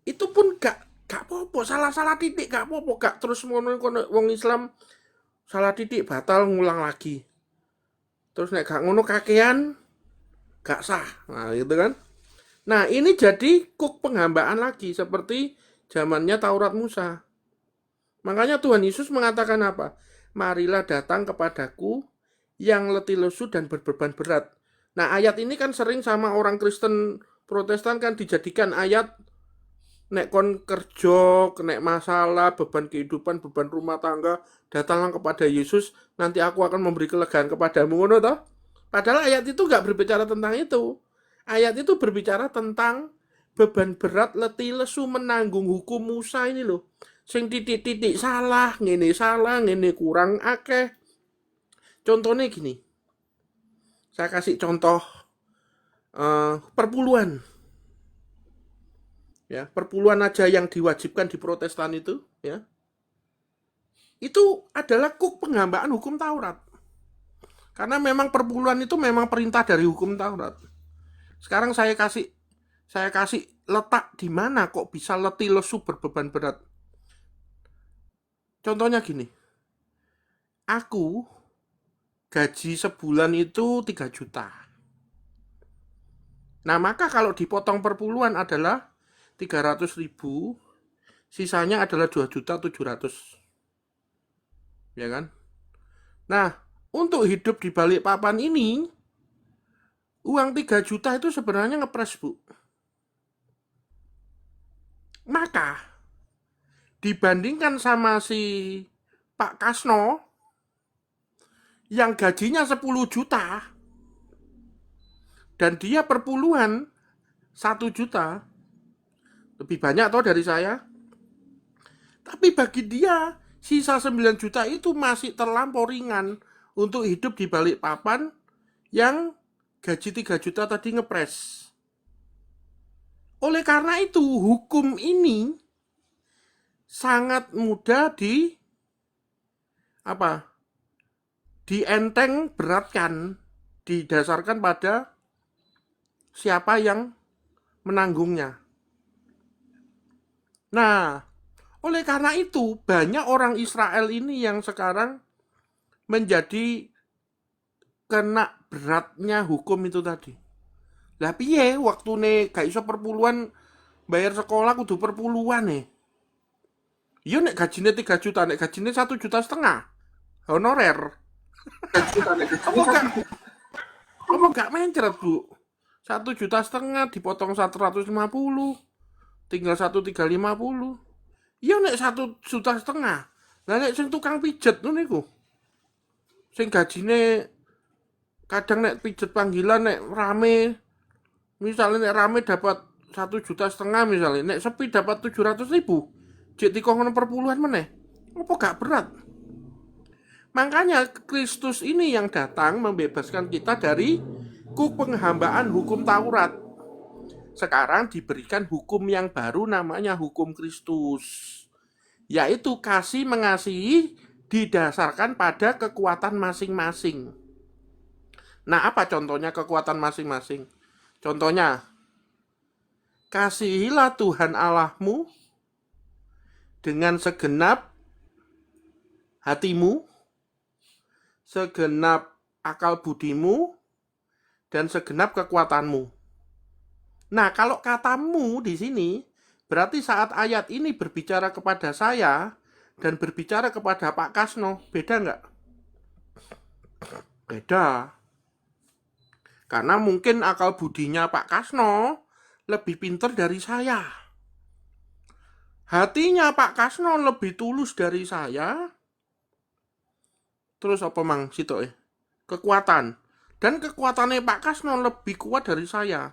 Speaker 2: Itu pun gak apa-apa, salah-salah titik gak apa-apa, gak terus wong Islam salah titik batal ngulang lagi. Terus nek gak ngono kakean gak sah. Nah, gitu kan. Nah, ini jadi kuk penghambaan lagi seperti zamannya Taurat Musa. Makanya Tuhan Yesus mengatakan apa? Marilah datang kepadaku yang letih lesu dan berbeban berat. Nah, ayat ini kan sering sama orang Kristen Protestan kan dijadikan ayat nek kon kerja, nek masalah, beban kehidupan, beban rumah tangga, datanglah kepada Yesus, nanti aku akan memberi kelegaan kepadamu, ngono toh? Padahal ayat itu nggak berbicara tentang itu. Ayat itu berbicara tentang beban berat, letih lesu menanggung hukum Musa ini loh. Sing titik-titik salah, ngene kurang akeh. Contohnya gini. Saya kasih contoh perpuluhan. Ya, perpuluhan aja yang diwajibkan di Protestan itu, ya. Itu adalah kuk penghambaan hukum Taurat. Karena memang perpuluhan itu memang perintah dari hukum Taurat. Sekarang saya kasih letak di mana kok bisa letih lesu berbeban berat. Contohnya gini. Aku gaji sebulan itu 3 juta. Nah, maka kalau dipotong perpuluhan adalah 300.000, sisanya adalah 2.700.000. Ya kan? Nah, untuk hidup di Balikpapan ini, uang 3 juta itu sebenarnya ngepres, Bu. Maka, dibandingkan sama si Pak Kasno, yang gajinya 10 juta, dan dia perpuluhan 1 juta, lebih banyak toh dari saya. Tapi bagi dia, sisa 9 juta itu masih terlampau ringan untuk hidup di Balikpapan yang gaji 3 juta tadi ngepres. Oleh karena itu, hukum ini sangat mudah dienteng beratkan, didasarkan pada siapa yang menanggungnya. Nah, oleh karena itu, banyak orang Israel ini yang sekarang menjadi kena beratnya hukum itu tadi. Lah piye waktune gak iso perpuluhan bayar sekolah kudu perpuluhan nih. Iya nek gajine 3 juta, nek gajine 1,5 juta honorer. Apa gak mencret, Bu? 1,5 juta dipotong 150, tinggal 1,350. Iya nek 1,5 juta. Lah nek sing tukang pijet ngono niku. Sing gajine kadang nek pijet panggilan nek rame, misalnya nek rame dapat 1,5 juta misalnya, nek sepi dapat 700.000. Jek dikongkon perpuluhan meneh. Apa gak berat? Makanya Kristus ini yang datang membebaskan kita dari kuk penghambaan hukum Taurat. Sekarang diberikan hukum yang baru namanya hukum Kristus. Yaitu kasih mengasihi didasarkan pada kekuatan masing-masing. Nah, apa contohnya kekuatan masing-masing? Contohnya, kasihilah Tuhan Allahmu dengan segenap hatimu, segenap akal budimu, dan segenap kekuatanmu. Nah, kalau katamu di sini, berarti saat ayat ini berbicara kepada saya dan berbicara kepada Pak Kasno, beda nggak? Beda. Karena mungkin akal budinya Pak Kasno lebih pinter dari saya. Hatinya Pak Kasno lebih tulus dari saya. Terus apa mang situ kekuatan. Dan kekuatannya Pak Kasno lebih kuat dari saya.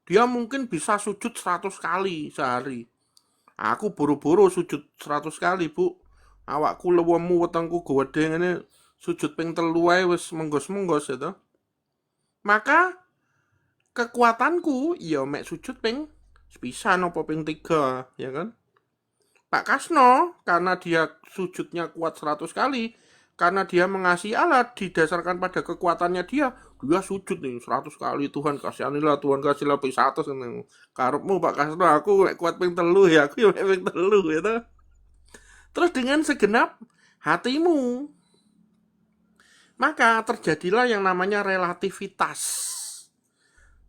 Speaker 2: Dia mungkin bisa sujud 100 kali sehari. Aku buru-buru sujud 100 kali, Bu. Awakku lewemu wetengku gede ngene sujud ping 3 ae wis menggos-menggos ya toh. Maka kekuatanku ya mek sujud ping sepisan apa ping 3, ya kan? Pak Kasno karena dia sujudnya kuat 100 kali, karena dia mengasihi Allah didasarkan pada kekuatannya dia sujud nih 100 kali. Tuhan kasihanilah, Tuhan kasihlah ping 100 nih. Karepmu Pak Kasno, aku mek kuat ping 3 ya, aku ya mek ping 3 ya toh. Terus dengan segenap hatimu, maka terjadilah yang namanya relativitas.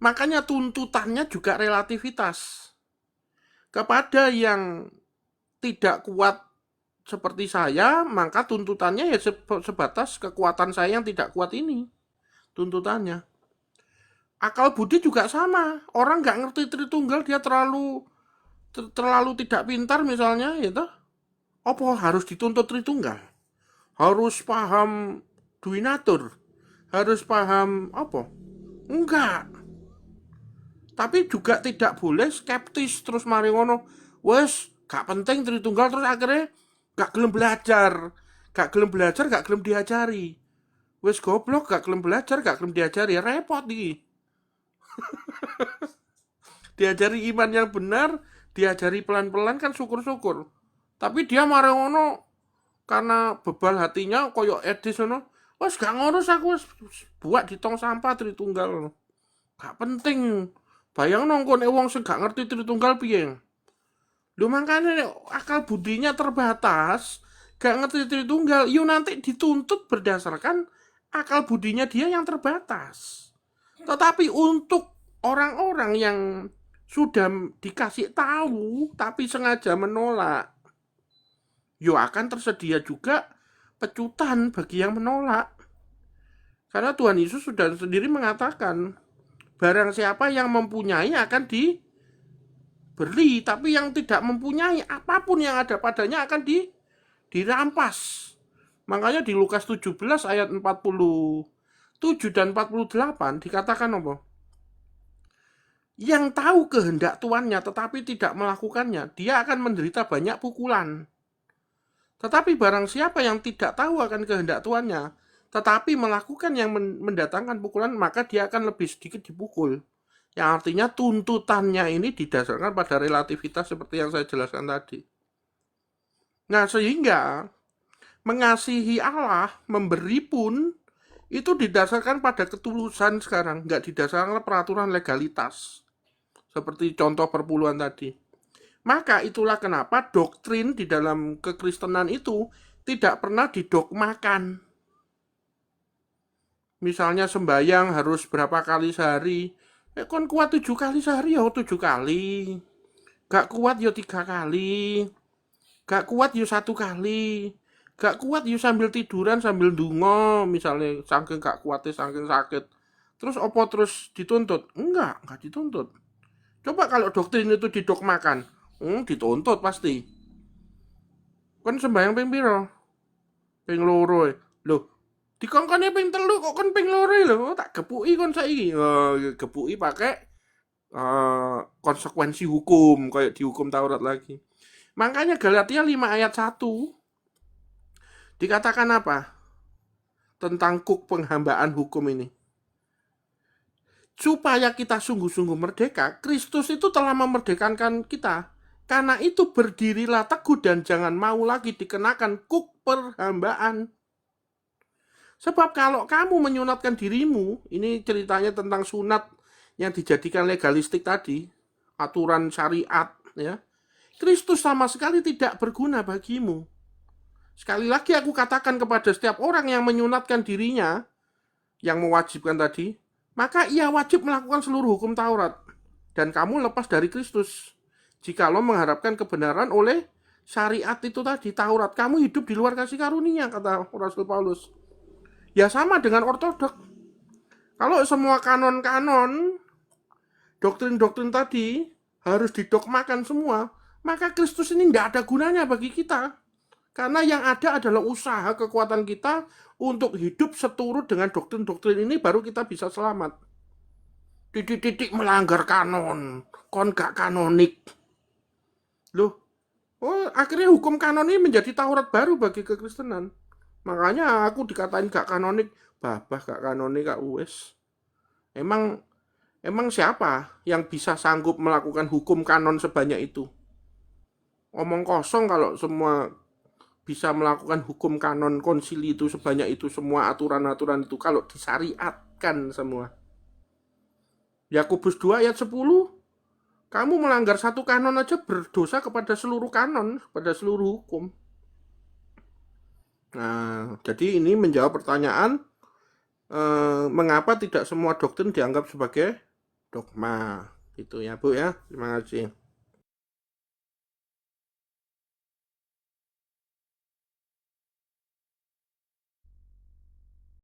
Speaker 2: Makanya tuntutannya juga relativitas. Kepada yang tidak kuat seperti saya, maka tuntutannya ya sebatas kekuatan saya yang tidak kuat ini. Tuntutannya. Akal budi juga sama. Orang nggak ngerti Tritunggal, dia terlalu tidak pintar misalnya, ya toh. Apa harus dituntut Tritunggal? Harus paham Dwinatur? Harus paham apa? Enggak. Tapi juga tidak boleh skeptis terus mari ngono. Wes, gak penting Tritunggal, terus akhirnya gak gelem belajar. Gak gelem belajar, gak gelem diajari. Wes goblok, gak gelem belajar, gak gelem diajari. Repot iki. Diajari iman yang benar, diajari pelan-pelan kan syukur-syukur. Tapi dia marah ngono karena bebal hatinya koyo Edis ngono. Wes gak ngurus aku, wes buat di tong sampah Tritunggal. Gak penting. Bayang nongkon wong sing gak ngerti Tritunggal piye. Lho makanya akal budinya terbatas, gak ngerti Tritunggal, yuk nanti dituntut berdasarkan akal budinya dia yang terbatas. Tetapi untuk orang-orang yang sudah dikasih tahu tapi sengaja menolak, yuk akan tersedia juga pecutan bagi yang menolak. Karena Tuhan Yesus sudah sendiri mengatakan, barang siapa yang mempunyai akan diberi, tapi yang tidak mempunyai apapun yang ada padanya akan dirampas. Makanya di Lukas 17 ayat 47 dan 48 dikatakan apa? Yang tahu kehendak tuannya tetapi tidak melakukannya, dia akan menderita banyak pukulan. Tetapi barang siapa yang tidak tahu akan kehendak tuannya, tetapi melakukan yang mendatangkan pukulan, maka dia akan lebih sedikit dipukul. Yang artinya tuntutannya ini didasarkan pada relativitas seperti yang saya jelaskan tadi. Nah, sehingga mengasihi Allah, memberi pun, itu didasarkan pada ketulusan sekarang, nggak didasarkan peraturan legalitas. Seperti contoh perpuluhan tadi. Maka itulah kenapa doktrin di dalam kekristenan itu tidak pernah didogmakan. Misalnya sembahyang harus berapa kali sehari. Kon kuat 7 kali sehari ya 7 kali. Gak kuat ya 3 kali. Gak kuat ya 1 kali. Gak kuat ya sambil tiduran sambil ndonga, misalnya saking gak kuatnya saking sakit. Terus opo terus dituntut? Enggak dituntut. Coba kalau doktrin itu didogmakan, dituntut pasti. Kon sembahyang ping piro? Ping 2. Loh, dikongkone ping 3 kok kon ping 2 lho, tak gepuki kon saiki. Gepuki pakai konsekuensi hukum, kayak dihukum Taurat lagi. Makanya Galatia 5 ayat 1 dikatakan apa? Tentang kuk penghambaan hukum ini. Supaya kita sungguh-sungguh merdeka, Kristus itu telah memerdekakan kita. Karena itu berdirilah teguh dan jangan mau lagi dikenakan kuk perhambaan. Sebab kalau kamu menyunatkan dirimu, ini ceritanya tentang sunat yang dijadikan legalistik tadi, aturan syariat, ya. Kristus sama sekali tidak berguna bagimu. Sekali lagi aku katakan kepada setiap orang yang menyunatkan dirinya, yang mewajibkan tadi, maka ia wajib melakukan seluruh hukum Taurat. dan kamu lepas dari Kristus. Jikalau mengharapkan kebenaran oleh syariat itu tadi, Taurat, kamu hidup di luar kasih karunia, kata Rasul Paulus. Ya sama dengan ortodok. Kalau semua kanon-kanon, doktrin-doktrin tadi harus didogmakan semua, maka Kristus ini tidak ada gunanya bagi kita. Karena yang ada adalah usaha kekuatan kita untuk hidup seturut dengan doktrin-doktrin ini, baru kita bisa selamat. Titik-titik melanggar kanon, kon gak kanonik. Loh, akhirnya hukum kanon ini menjadi Taurat baru bagi kekristenan. Makanya aku dikatain gak kanonik, babah gak kanonik, gak wes. Emang siapa yang bisa sanggup melakukan hukum kanon sebanyak itu? Omong kosong kalau semua bisa melakukan hukum kanon konsili itu sebanyak itu, semua aturan-aturan itu kalau disyariatkan semua. Yakobus 2 ayat 10, kamu melanggar satu kanon aja berdosa kepada seluruh kanon, kepada seluruh hukum. Nah, jadi ini menjawab pertanyaan, mengapa tidak semua doktrin dianggap sebagai dogma. Gitu ya Bu ya, terima kasih.